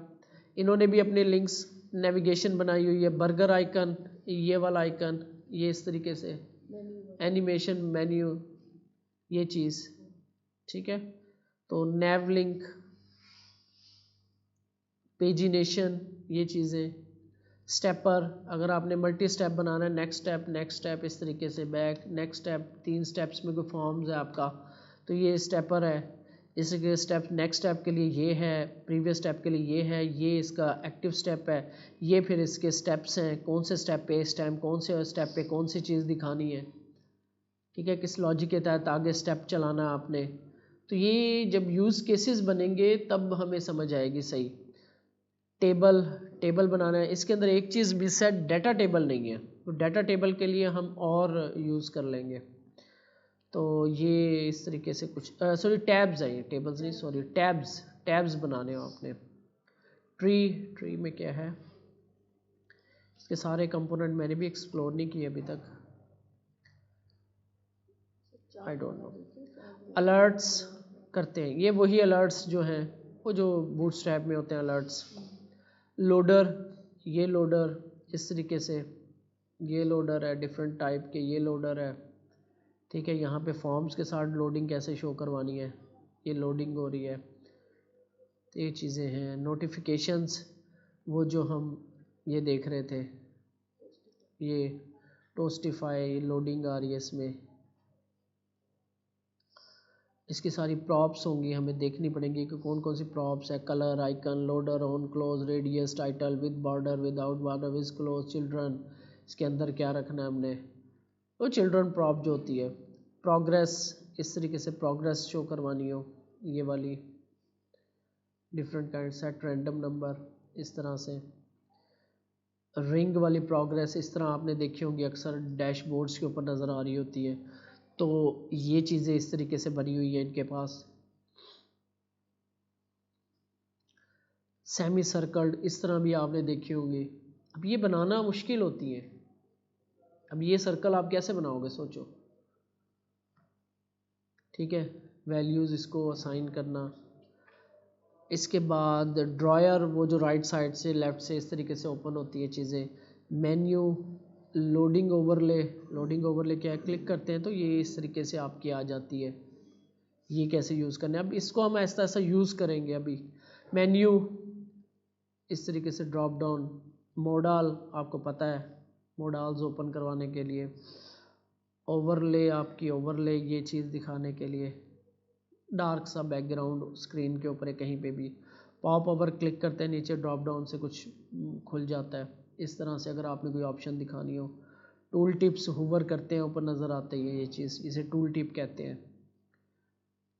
इन्होंने भी अपने लिंक्स नेविगेशन बनाई हुई है। बर्गर आइकन, ये वाला आइकन, ये इस तरीके से एनिमेशन मेन्यू, ये चीज़, ठीक है। तो नेव लिंक, पेजिनेशन, ये चीज़ें, स्टेपर, अगर आपने मल्टी स्टेप बनाना है, नेक्स्ट स्टेप इस तरीके से, बैक, नेक्स्ट स्टेप, 3 स्टेप्स में कोई फॉर्म्स है आपका तो ये स्टेपर है। इसके स्टेप, नेक्स्ट स्टेप के लिए ये है, प्रीवियस स्टेप के लिए ये है, ये इसका एक्टिव स्टेप है, ये फिर इसके स्टेप्स हैं, कौन से स्टेप पे इस टाइम कौन से स्टेप पे कौन सी चीज़ दिखानी है, ठीक है, किस लॉजिक के तहत आगे स्टेप चलाना है आपने। तो ये जब यूज़ केसेस बनेंगे तब हमें समझ आएगी सही। टेबल बनाना है, इसके अंदर एक चीज़ मिस है, डाटा टेबल नहीं है, तो डाटा टेबल के लिए हम और यूज़ कर लेंगे। तो ये इस तरीके से कुछ सॉरी टैब्स है, ये टेबल्स नहीं, सॉरी टैब्स बनाने हो आपने। ट्री में क्या है, इसके सारे कंपोनेंट मैंने भी एक्सप्लोर नहीं किए अभी तक, आई डोंट नो। अलर्ट्स करते हैं, ये वही अलर्ट्स जो हैं वो जो बूटस्ट्रैप में होते हैं अलर्ट्स। लोडर, ये लोडर इस तरीके से, ये लोडर है, डिफरेंट टाइप के ये लोडर है, ठीक है। यहाँ पे फॉर्म्स के साथ लोडिंग कैसे शो करवानी है, ये लोडिंग हो रही है, तो ये चीज़ें हैं। नोटिफिकेशंस, वो जो हम ये देख रहे थे, ये टोस्टिफाई लोडिंग आ रही है इसमें, इसकी सारी प्रॉप्स होंगी, हमें देखनी पड़ेंगी कि कौन कौन सी प्रॉप्स है। Colour, icon, loader, on close, radius, title, with border, without border, with close, children, इसके अंदर क्या रखना है हमने, तो चिल्ड्रन प्रॉप जो होती है। प्रोग्रेस, इस तरीके से प्रोग्रेस शो करवानी हो, ये वाली different kind, set random number, इस तरह से। रिंग वाली प्रोग्रेस इस तरह आपने देखी होंगी, अक्सर डैशबोर्ड्स के ऊपर नज़र आ रही होती है। तो ये चीज़ें इस तरीके से बनी हुई है इनके पास। सेमी सर्कल्ड इस तरह भी आपने देखी होंगी। अब ये बनाना मुश्किल होती है। अब ये सर्कल आप कैसे बनाओगे, सोचो। ठीक है, वैल्यूज़ इसको असाइन करना। इसके बाद ड्रॉयर, वो जो राइट साइड से लेफ़्ट से इस तरीके से ओपन होती है चीज़ें। Menu, loading overlay, loading overlay क्या है, क्लिक करते हैं तो ये इस तरीके से आपकी आ जाती है। ये कैसे यूज़ करना है, अब इसको हम ऐसा ऐसा यूज़ करेंगे। अभी मेन्यू इस तरीके से, ड्रॉप डाउन, मोडाल आपको पता है, मोडाल्स ओपन करवाने के लिए। ओवरले, आपकी ओवरले ये चीज़ दिखाने के लिए, डार्क सा बैकग्राउंड स्क्रीन के ऊपर है कहीं पे भी। पॉप ओवर क्लिक करते हैं, नीचे ड्रॉप डाउन से कुछ खुल जाता है इस तरह से, अगर आपने कोई ऑप्शन दिखानी हो। टूल टिप्स, हुवर करते हैं ऊपर नज़र आते ही है ये चीज़, इसे टूल टिप कहते हैं।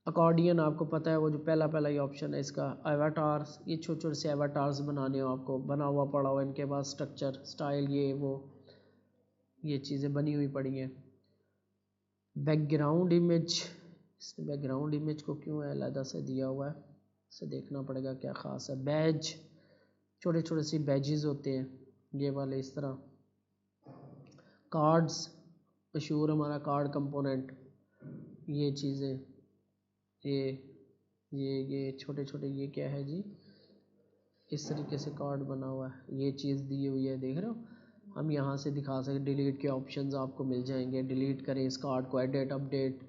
अकॉर्डियन आपको पता है, वो जो पहला पहला ही ऑप्शन है इसका। एवाटार्स, ये छोटे छोटे से एवाटार्स बनाने हो आपको, बना हुआ पड़ा हुआ इनके पास स्ट्रक्चर, स्टाइल, ये वो, ये चीज़ें बनी हुई पड़ी हैं। बैकग्राउंड इमेज, इसने बैकग्राउंड इमेज को क्यों अलग से दिया हुआ है, इसे देखना पड़ेगा क्या ख़ास है। बैज, छोटे छोटे सी बैजेस होते हैं ये वाले इस तरह। कार्ड्स, मशहूर हमारा कार्ड कंपोनेंट, ये चीज़ें, ये छोटे छोटे, ये क्या है जी, इस तरीके से कार्ड बना हुआ है, ये चीज़ दी हुई है, देख रहे हो। हम यहाँ से दिखा सकते, डिलीट के ऑप्शंस आपको मिल जाएंगे, डिलीट करें इस कार्ड को, एडिट, अपडेट,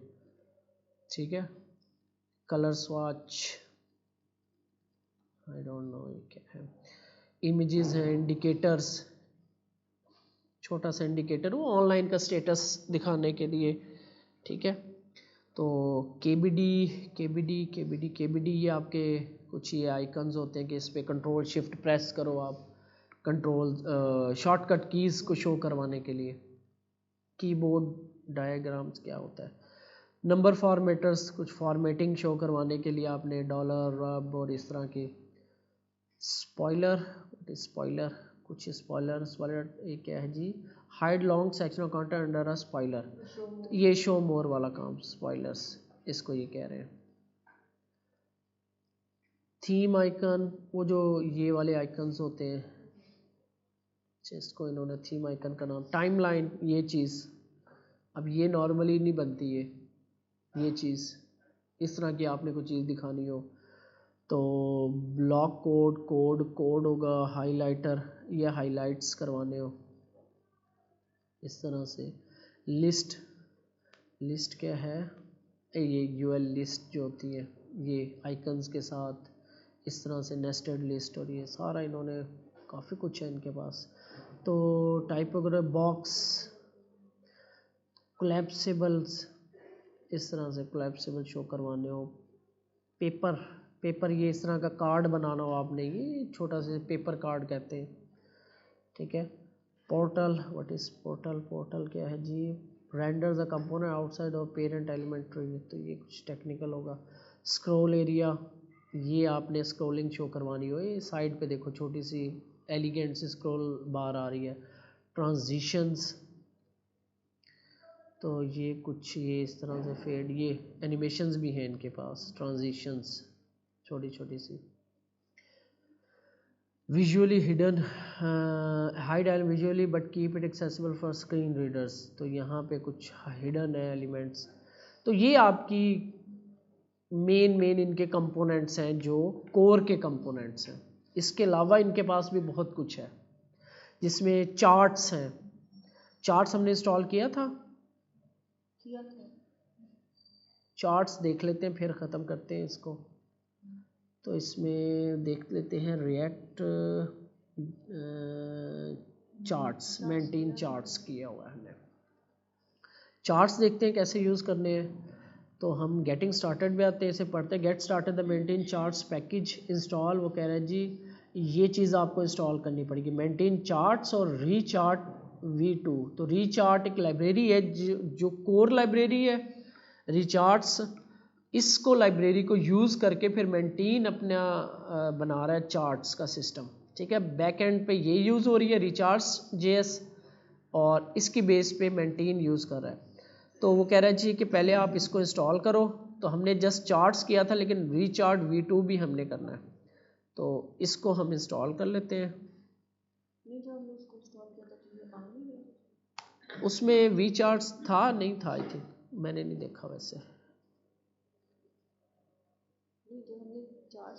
ठीक है। कलर स्वाच, आई डोंट नो ये क्या है। इमेजेस हैं, इंडिकेटर्स, छोटा सा इंडिकेटर, वो ऑनलाइन का स्टेटस दिखाने के लिए, ठीक है। तो केबीडी ये आपके कुछ ये आइकन्स होते हैं कि इस पर कंट्रोल शिफ्ट प्रेस करो आप, कंट्रोल शॉर्टकट कीज़ को शो करवाने के लिए। कीबोर्ड डायग्राम्स क्या होता है। नंबर फॉर्मेटर्स, कुछ फॉर्मेटिंग शो करवाने के लिए आपने डॉलर, रब और इस तरह की। स्पॉइलर, स्पॉइलर, कुछ स्पॉइलर, ये क्या है जी, hide long section of content under a spoiler, ये शो मोर वाला काम, स्पॉइलर्स इसको ये कह रहे हैं। थीम आइकन, वो जो ये वाले आइकन्स होते हैं, इसको इन्होंने थीम आइकन का नाम। टाइमलाइन, ये चीज़, अब ये नॉर्मली नहीं बनती है ये चीज़, इस तरह की आपने कोई चीज़ दिखानी हो तो ब्लॉक कोड होगा, हाइलाइटर या हाइलाइट्स करवाने हो इस तरह से। लिस्ट क्या है, ये यूएल लिस्ट जो होती है, ये आइकन्स के साथ इस तरह से नेस्टेड लिस्ट, और ये सारा इन्होंने काफ़ी कुछ है इनके पास। तो टाइपोग्राफ बॉक्स, कोलैप्सिबल्स, इस तरह से कोलैप्सिबल शो करवाने हो। पेपर ये इस तरह का कार्ड बनाना हो आपने, ये छोटा सा पेपर कार्ड कहते हैं, ठीक है। पोर्टल, व्हाट इज़ पोर्टल क्या है जी, renders a component outside of parent element tree, तो ये कुछ टेक्निकल होगा। स्क्रॉल एरिया, ये आपने स्क्रॉलिंग शो करवानी हो, ये साइड पे देखो छोटी सी एलिगेंट सी स्क्रॉल बार आ रही है। ट्रांजिशंस, तो ये कुछ ये इस तरह से फेड, ये एनिमेशंस भी हैं इनके पास, ट्रांजिशंस छोटी छोटी सी। Visually hidden, hide and visually but keep it accessible for screen readers, तो यहाँ पे कुछ हिडन है एलिमेंट्स। तो ये आपकी मेन इनके कंपोनेंट्स हैं जो कोर के कंपोनेंट्स हैं। इसके अलावा इनके पास भी बहुत कुछ है, जिसमें चार्ट्स हैं। चार्ट्स हमने इंस्टॉल किया था, चार्ट्स देख लेते हैं फिर ख़त्म करते हैं इसको। तो इसमें देख लेते हैं रिएक्ट चार्ट्स, मेंटेन चार्ट्स किया हुआ है हमने। चार्ट्स देखते हैं कैसे यूज़ करने हैं। तो हम गेटिंग स्टार्टेड में आते हैं, इसे पढ़ते हैं। Get started the maintain charts package install, वो कह रहे हैं जी ये चीज़ आपको इंस्टॉल करनी पड़ेगी, मेंटेन चार्ट्स और रीचार्ट v2। तो रीचार्ट एक लाइब्रेरी है जो कोर लाइब्रेरी है। रीचार्ट्स इसको लाइब्रेरी को यूज़ करके फिर मेंटेन अपना बना रहा है चार्ट्स का सिस्टम, ठीक है। बैक एंड पे ये यूज़ हो रही है रीचार्ट्स JS और इसकी बेस पे मेंटेन यूज़ कर रहा है। तो वो कह रहा है जी कि पहले आप इसको इंस्टॉल करो। तो हमने जस्ट चार्ट्स किया था, लेकिन रीचार्ट v2 भी हमने करना है, तो इसको हम इंस्टॉल कर लेते हैं। उसमें वीचार्ट्स था नहीं था, आई थिंक मैंने नहीं देखा वैसे।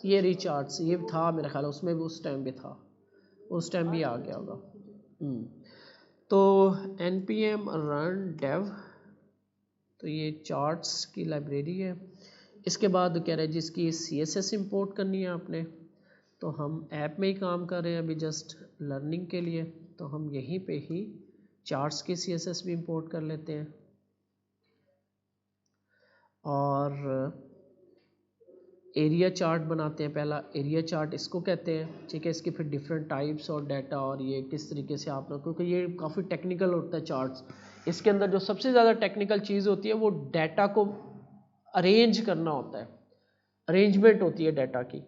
ये रीचार्ट्स ये था मेरा ख्याल, उसमें भी उस टाइम भी था, उस टाइम भी आ गया होगा। तो npm run dev, तो ये चार्ट्स की लाइब्रेरी है। इसके बाद कह रहे हैं जिसकी CSS इंपोर्ट करनी है आपने। तो हम ऐप में ही काम कर रहे हैं अभी जस्ट लर्निंग के लिए, तो हम यहीं पे ही चार्ट्स की CSS भी इंपोर्ट कर लेते हैं। और एरिया चार्ट बनाते हैं पहला, एरिया चार्ट इसको कहते हैं, ठीक है। इसके फिर डिफरेंट टाइप्स और डाटा और ये किस तरीके से आप लोग, क्योंकि ये काफ़ी टेक्निकल होता है चार्ट्स। इसके अंदर जो सबसे ज़्यादा टेक्निकल चीज़ होती है वो डाटा को अरेंज करना होता है, अरेंजमेंट होती है डाटा की।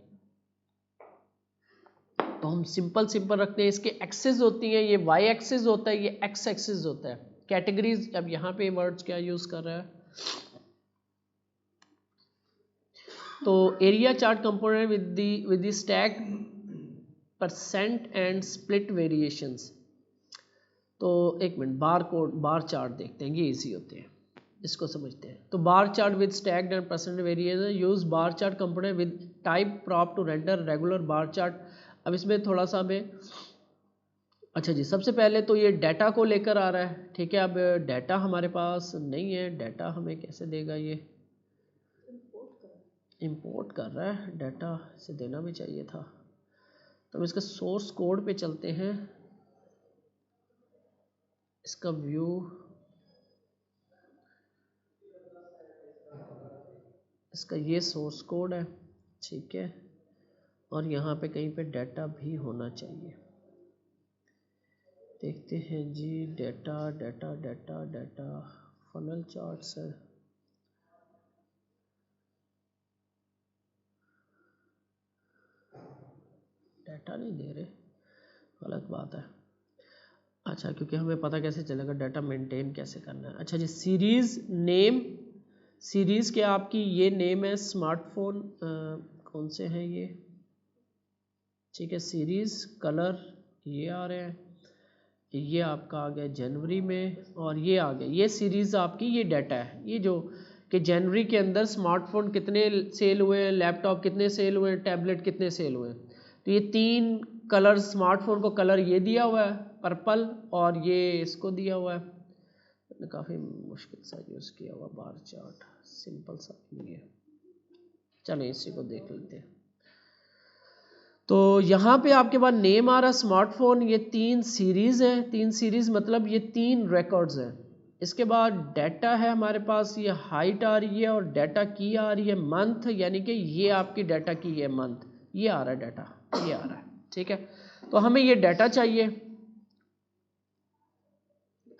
तो हम सिंपल रखते हैं। इसके एक्सेस होती हैं, ये Y एक्सेस होता है, ये X एक्सेस होता है। कैटेगरीज, अब यहाँ पे वर्ड्स क्या यूज़ कर रहा है, तो area chart component with the stack percent and split variations. तो एक मिनट, बार चार्ट देखते हैं, ये इजी होते हैं, इसको समझते हैं। तो bar chart with stacked and percent variation, use bar chart component with type prop to render regular bar chart. अब इसमें थोड़ा सा हमें, अच्छा जी, सबसे पहले तो ये डाटा को लेकर आ रहा है, ठीक है। अब डाटा हमारे पास नहीं है, डाटा हमें कैसे देगा, ये इंपोर्ट कर रहा है डाटा, इसे देना भी चाहिए था। तो हम इसका सोर्स कोड पे चलते हैं, इसका व्यू, इसका ये सोर्स कोड है, ठीक है। और यहाँ पे कहीं पे डाटा भी होना चाहिए, देखते हैं जी। Data data data data funnel charts है, डाटा नहीं दे रहे, गलत बात है। अच्छा, क्योंकि हमें पता कैसे चलेगा डाटा मेंटेन कैसे करना है। अच्छा जी, सीरीज़ नेम, सीरीज़ क्या आपकी ये नेम है, स्मार्टफोन कौन से हैं ये, ठीक है। सीरीज़ कलर ये आ रहे हैं, ये आपका आ गया जनवरी में, और ये आ गया, ये सीरीज़ आपकी, ये डाटा है, ये जो कि जनवरी के अंदर स्मार्टफोन कितने सेल हुए हैं, लैपटॉप कितने सेल हुए हैं, टैबलेट कितने सेल हुए हैं। तो ये 3 कलर, स्मार्टफोन को कलर ये दिया हुआ है पर्पल, और ये इसको दिया हुआ है, मैंने काफ़ी मुश्किल सा यूज़ किया हुआ बार चार्ट, सिंपल सा नहीं है। चलो इसी को देख लेते हैं। तो यहाँ पे आपके पास नेम आ रहा है स्मार्टफोन, ये 3 सीरीज़ हैं, 3 सीरीज़ मतलब ये 3 रिकॉर्ड्स हैं। इसके बाद डाटा है हमारे पास, ये हाइट आ रही है और डाटा की आ रही है मंथ, यानी कि ये आपकी डाटा की है मंथ, ये आ रहा है डाटा, ये आ रहा है, ठीक है। तो हमें ये डाटा चाहिए,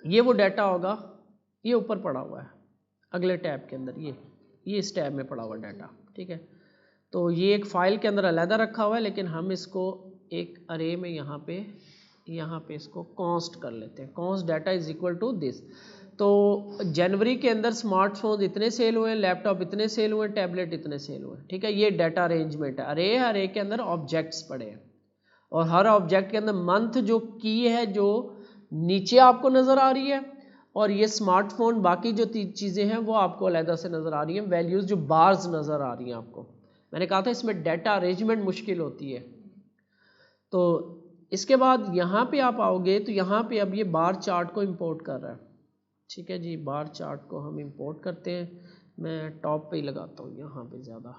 ये वो डाटा होगा, ये ऊपर पड़ा हुआ है अगले टैब के अंदर, ये इस टैब में पड़ा हुआ डाटा, ठीक है। तो ये एक फ़ाइल के अंदर अलहदा रखा हुआ है, लेकिन हम इसको एक अरे में यहाँ पे इसको कॉन्स्ट कर लेते हैं। Const data is equal to this. तो जनवरी के अंदर स्मार्टफोन इतने सेल हुए हैं, लैपटॉप इतने सेल हुए हैं, टैबलेट इतने सेल हुए हैं, ठीक है। ये डाटा अरेंजमेंट है। अरे के अंदर ऑब्जेक्ट्स पड़े हैं, और हर ऑब्जेक्ट के अंदर मंथ जो की है जो नीचे आपको नज़र आ रही है, और ये स्मार्टफोन बाकी जो चीज़ें हैं वो आपको अलहदा से नज़र आ रही हैं, वैल्यूज़ जो बार्स नज़र आ रही हैं आपको। मैंने कहा था इसमें डाटा अरेंजमेंट मुश्किल होती है। तो इसके बाद यहाँ पे आप आओगे तो यहाँ पे अब ये बार चार्ट को इंपोर्ट कर रहा है, ठीक है जी। बार चार्ट को हम इंपोर्ट करते हैं, मैं टॉप पे ही लगाता हूँ यहाँ पे ज़्यादा।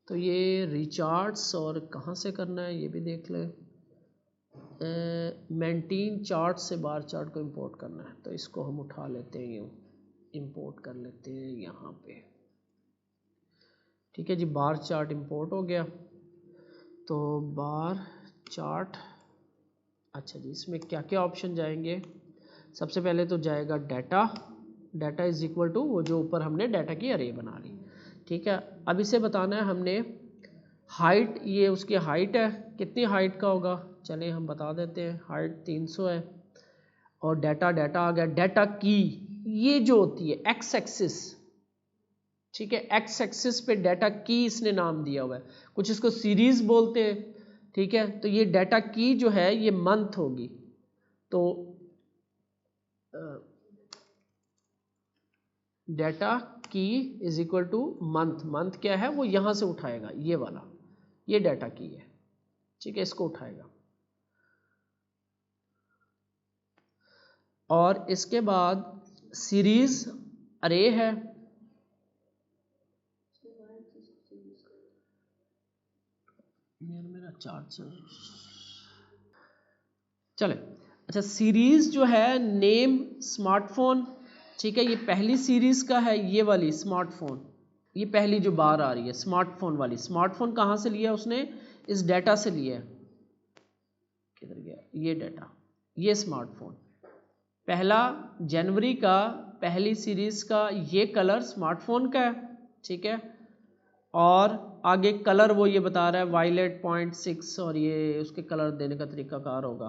तो ये रिचार्ट्स और कहाँ से करना है ये भी देख लें। मेंटेन चार्ट से बार चार्ट को इंपोर्ट करना है, तो इसको हम उठा लेते हैं, यूँ इंपोर्ट कर लेते हैं यहाँ पे। ठीक है जी, बार चार्ट इंपोर्ट हो गया। तो बार चार्ट, अच्छा जी, इसमें क्या क्या ऑप्शन जाएंगे? सबसे पहले तो जाएगा data, data is equal to वो जो ऊपर हमने डाटा की अरे बना ली। ठीक है, अब इसे बताना है हमने हाइट, ये उसकी हाइट है, कितनी हाइट का होगा, चलिए हम बता देते हैं, हाइट 300 है। और डाटा, डाटा आ गया, डाटा की ये जो होती है एक्स एक्सिस, ठीक है, एक्स एक्सिस पे डाटा की इसने नाम दिया हुआ है, कुछ इसको सीरीज बोलते हैं। ठीक है, तो ये डाटा की जो है ये मंथ होगी, तो डाटा की is equal two month, month क्या है वो यहां से उठाएगा, ये वाला, ये डाटा की है। ठीक है, इसको उठाएगा और इसके बाद सीरीज अरे है, मेरा चार्ट चले। अच्छा, सीरीज जो है नेम स्मार्टफोन, ठीक है, ये पहली सीरीज का है, ये वाली स्मार्टफोन, ये पहली जो बार आ रही है स्मार्टफोन वाली। स्मार्टफोन कहाँ से लिया उसने? इस डाटा से लिया है, किधर गया ये डाटा, ये स्मार्टफोन पहला जनवरी का, पहली सीरीज का ये कलर स्मार्टफोन का है। ठीक है, और आगे कलर वो ये बता रहा है वायलेट 0.6, और ये उसके कलर देने का तरीकाकार होगा।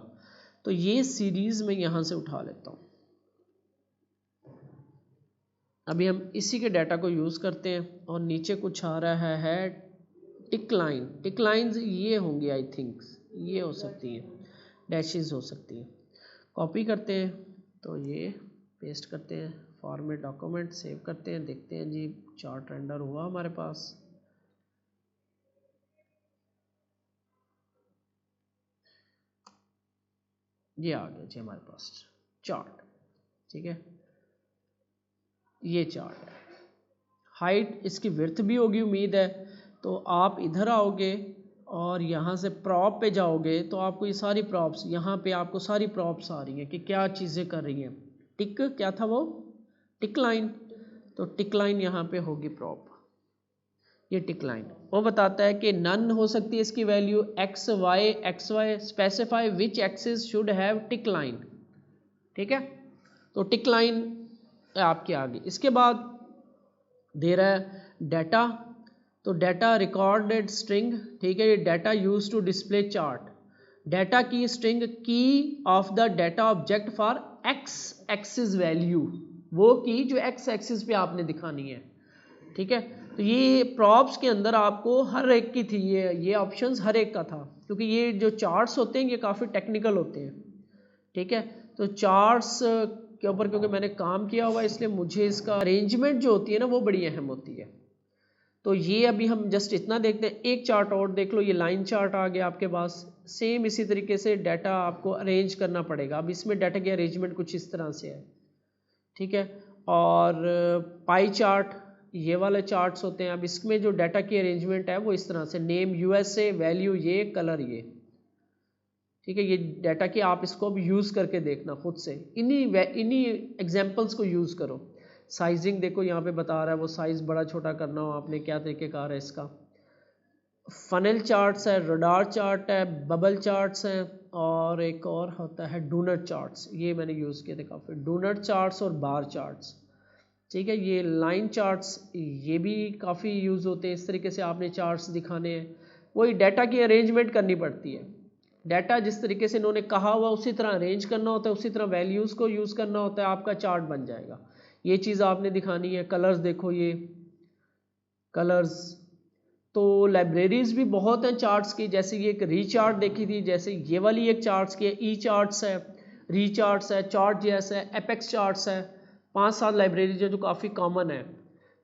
तो ये सीरीज में यहाँ से उठा लेता हूँ। अभी हम इसी के डाटा को यूज़ करते हैं और नीचे कुछ आ रहा है टिक लाइन, टिक लाइन्स ये होंगी आई थिंक, ये हो सकती हैं, डैशेस हो सकती हैं। कॉपी करते हैं, तो ये पेस्ट करते हैं, फॉर्मेट डॉक्यूमेंट सेव करते हैं, देखते हैं जी चार्ट रेंडर हुआ हमारे पास। ये आ गया जी हमारे पास चार्ट। ठीक है, ये चार्ट है, हाइट इसकी विड्थ भी होगी उम्मीद है। तो आप इधर आओगे और यहाँ से प्रॉप पे जाओगे तो आपको ये सारी प्रॉप्स, यहाँ पे आपको सारी प्रॉप्स आ रही हैं कि क्या चीज़ें कर रही हैं। टिक क्या था वो, टिक लाइन, तो टिक लाइन यहाँ पे होगी प्रॉप, ये टिक लाइन वो बताता है कि नन हो सकती है इसकी value X Y, specify which axis should have tick line. ठीक है, तो टिक लाइन आपके आगे। इसके बाद दे रहा है डाटा, तो डाटा रिकॉर्डेड स्ट्रिंग, ठीक है, ये data use to display chart, data key string key of the data object for X axis value, वो की जो एक्स एक्सिस पे आपने दिखानी है। ठीक है, तो ये प्रॉप्स के अंदर आपको हर एक की थी, ये ऑप्शंस हर एक का था, क्योंकि ये जो चार्ट्स होते हैं ये काफ़ी टेक्निकल होते हैं। ठीक है, तो चार्ट्स के ऊपर क्योंकि मैंने काम किया हुआ इसलिए मुझे इसका अरेंजमेंट जो होती है ना वो बड़ी अहम होती है। तो ये अभी हम जस्ट इतना देखते हैं, एक चार्ट और देख लो, ये लाइन चार्ट आ गया आपके पास। सेम इसी तरीके से डाटा आपको अरेंज करना पड़ेगा। अब इसमें डाटा की अरेंजमेंट कुछ इस तरह से है। ठीक है, और पाई चार्ट ये वाले चार्ट्स होते हैं। अब इसमें जो डाटा की अरेंजमेंट है वो इस तरह से, नेम यूएसए, वैल्यू ये, कलर ये। ठीक है, ये डाटा की आप इसको अब यूज़ करके देखना खुद से, इन्हीं एग्जांपल्स को यूज़ करो। साइजिंग देखो यहाँ पे बता रहा है, वो साइज़ बड़ा छोटा करना हो आपने, क्या तरीक़ेकार है इसका। फनल चार्ट्स है, रडार चार्ट है, बबल चार्ट्स हैं, और एक और होता है डोनट चार्ट्स, ये मैंने यूज़ किए थे काफ़ी, डोनट चार्ट्स और बार चार्ट्स। ठीक है, ये लाइन चार्ट्स ये भी काफ़ी यूज़ होते हैं। इस तरीके से आपने चार्ट्स दिखाने हैं, वही डाटा की अरेंजमेंट करनी पड़ती है। डाटा जिस तरीके से इन्होंने कहा हुआ उसी तरह अरेंज करना होता है, उसी तरह वैल्यूज़ को यूज़ करना होता है, आपका चार्ट बन जाएगा। ये चीज़ आपने दिखानी है। कलर्स देखो, ये कलर्स, तो लाइब्रेरीज़ भी बहुत हैं चार्ट्स की, जैसे ये एक री चार्ट देखी थी, जैसे ये वाली एक चार्ट्स की है, ई चार्ट्स है, री चार्ट्स है, चार्ट जैसा है, एपेक्स चार्ट्स है, 5-7 लाइब्रेरीज है जो काफ़ी कॉमन है।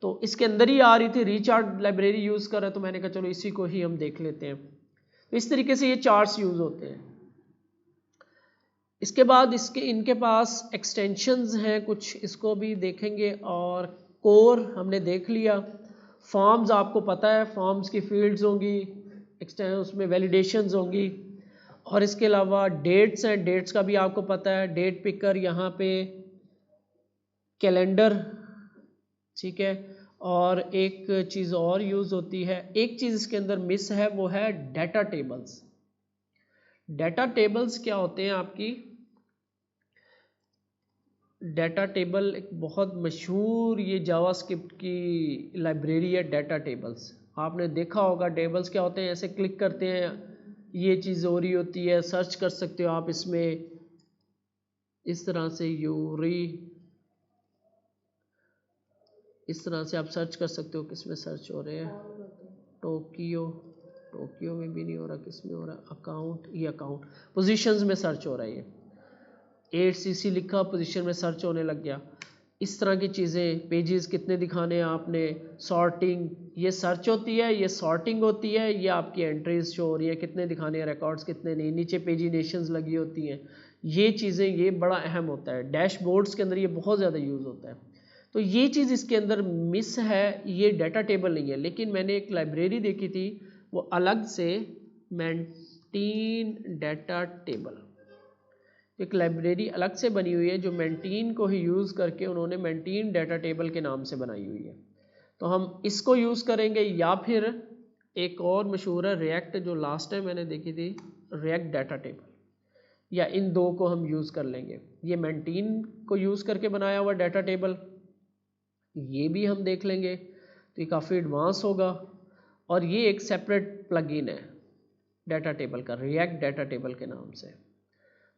तो इसके अंदर ही आ रही थी, री चार्ट लाइब्रेरी यूज़ कर रहे, तो मैंने कहा चलो इसी को ही हम देख लेते हैं। तो इस तरीके से ये चार्ट्स यूज़ होते हैं। इसके बाद इनके पास एक्सटेंशंस हैं कुछ, इसको भी देखेंगे। और कोर हमने देख लिया। फॉर्म्स आपको पता है, फॉर्म्स की फील्ड्स होंगी, उसमें वैलिडेशंस होंगी। और इसके अलावा डेट्स हैं, डेट्स का भी आपको पता है, डेट पिकर यहाँ पे कैलेंडर, ठीक है। और एक चीज़ और यूज़ होती है, एक चीज़ इसके अंदर मिस है, वो है डाटा टेबल्स। डाटा टेबल्स क्या होते हैं आपकी, डाटा टेबल एक बहुत मशहूर ये जावास्क्रिप्ट की लाइब्रेरी है डाटा टेबल्स। आपने देखा होगा टेबल्स क्या होते हैं, ऐसे क्लिक करते हैं ये चीज़ हो रही होती है, सर्च कर सकते हो आप इसमें इस तरह से यूरी, इस तरह से आप सर्च कर सकते हो। किस में सर्च हो रहे हैं, टोक्यो, टोक्यो में भी नहीं हो रहा, किस में हो रहा, अकाउंट, ये अकाउंट पोजीशंस में सर्च हो रहा है, ये 8cc लिखा पोजीशन में सर्च होने लग गया। इस तरह की चीज़ें, पेजेस कितने दिखाने हैं आपने, सॉर्टिंग, ये सर्च होती है, ये सॉर्टिंग होती है, ये आपकी एंट्रीज शो हो रही है कितने दिखाने हैं, रिकॉर्ड्स कितने नहीं, नीचे पेजिनेशंस लगी होती हैं, ये चीज़ें, ये बड़ा अहम होता है। डैशबोर्ड्स के अंदर ये बहुत ज़्यादा यूज़ होता है। तो ये चीज़ इसके अंदर मिस है, ये डाटा टेबल नहीं है। लेकिन मैंने एक लाइब्रेरी देखी थी, वो अलग से मेंटेन डाटा टेबल, एक लाइब्रेरी अलग से बनी हुई है जो मेंटेन को ही यूज़ करके उन्होंने मेंटेन डाटा टेबल के नाम से बनाई हुई है। तो हम इसको यूज़ करेंगे, या फिर एक और मशहूर है रिएक्ट, जो लास्ट टाइम मैंने देखी थी, रिएक्ट डाटा टेबल, या इन दो को हम यूज़ कर लेंगे। ये मेंटेन को यूज़ करके बनाया हुआ डाटा टेबल, ये भी हम देख लेंगे, तो ये काफ़ी एडवांस होगा। और ये एक सेपरेट प्लगइन है डाटा टेबल का, रिएक्ट डाटा टेबल के नाम से।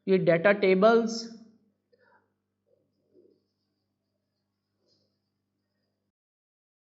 ये डाटा टेबल्स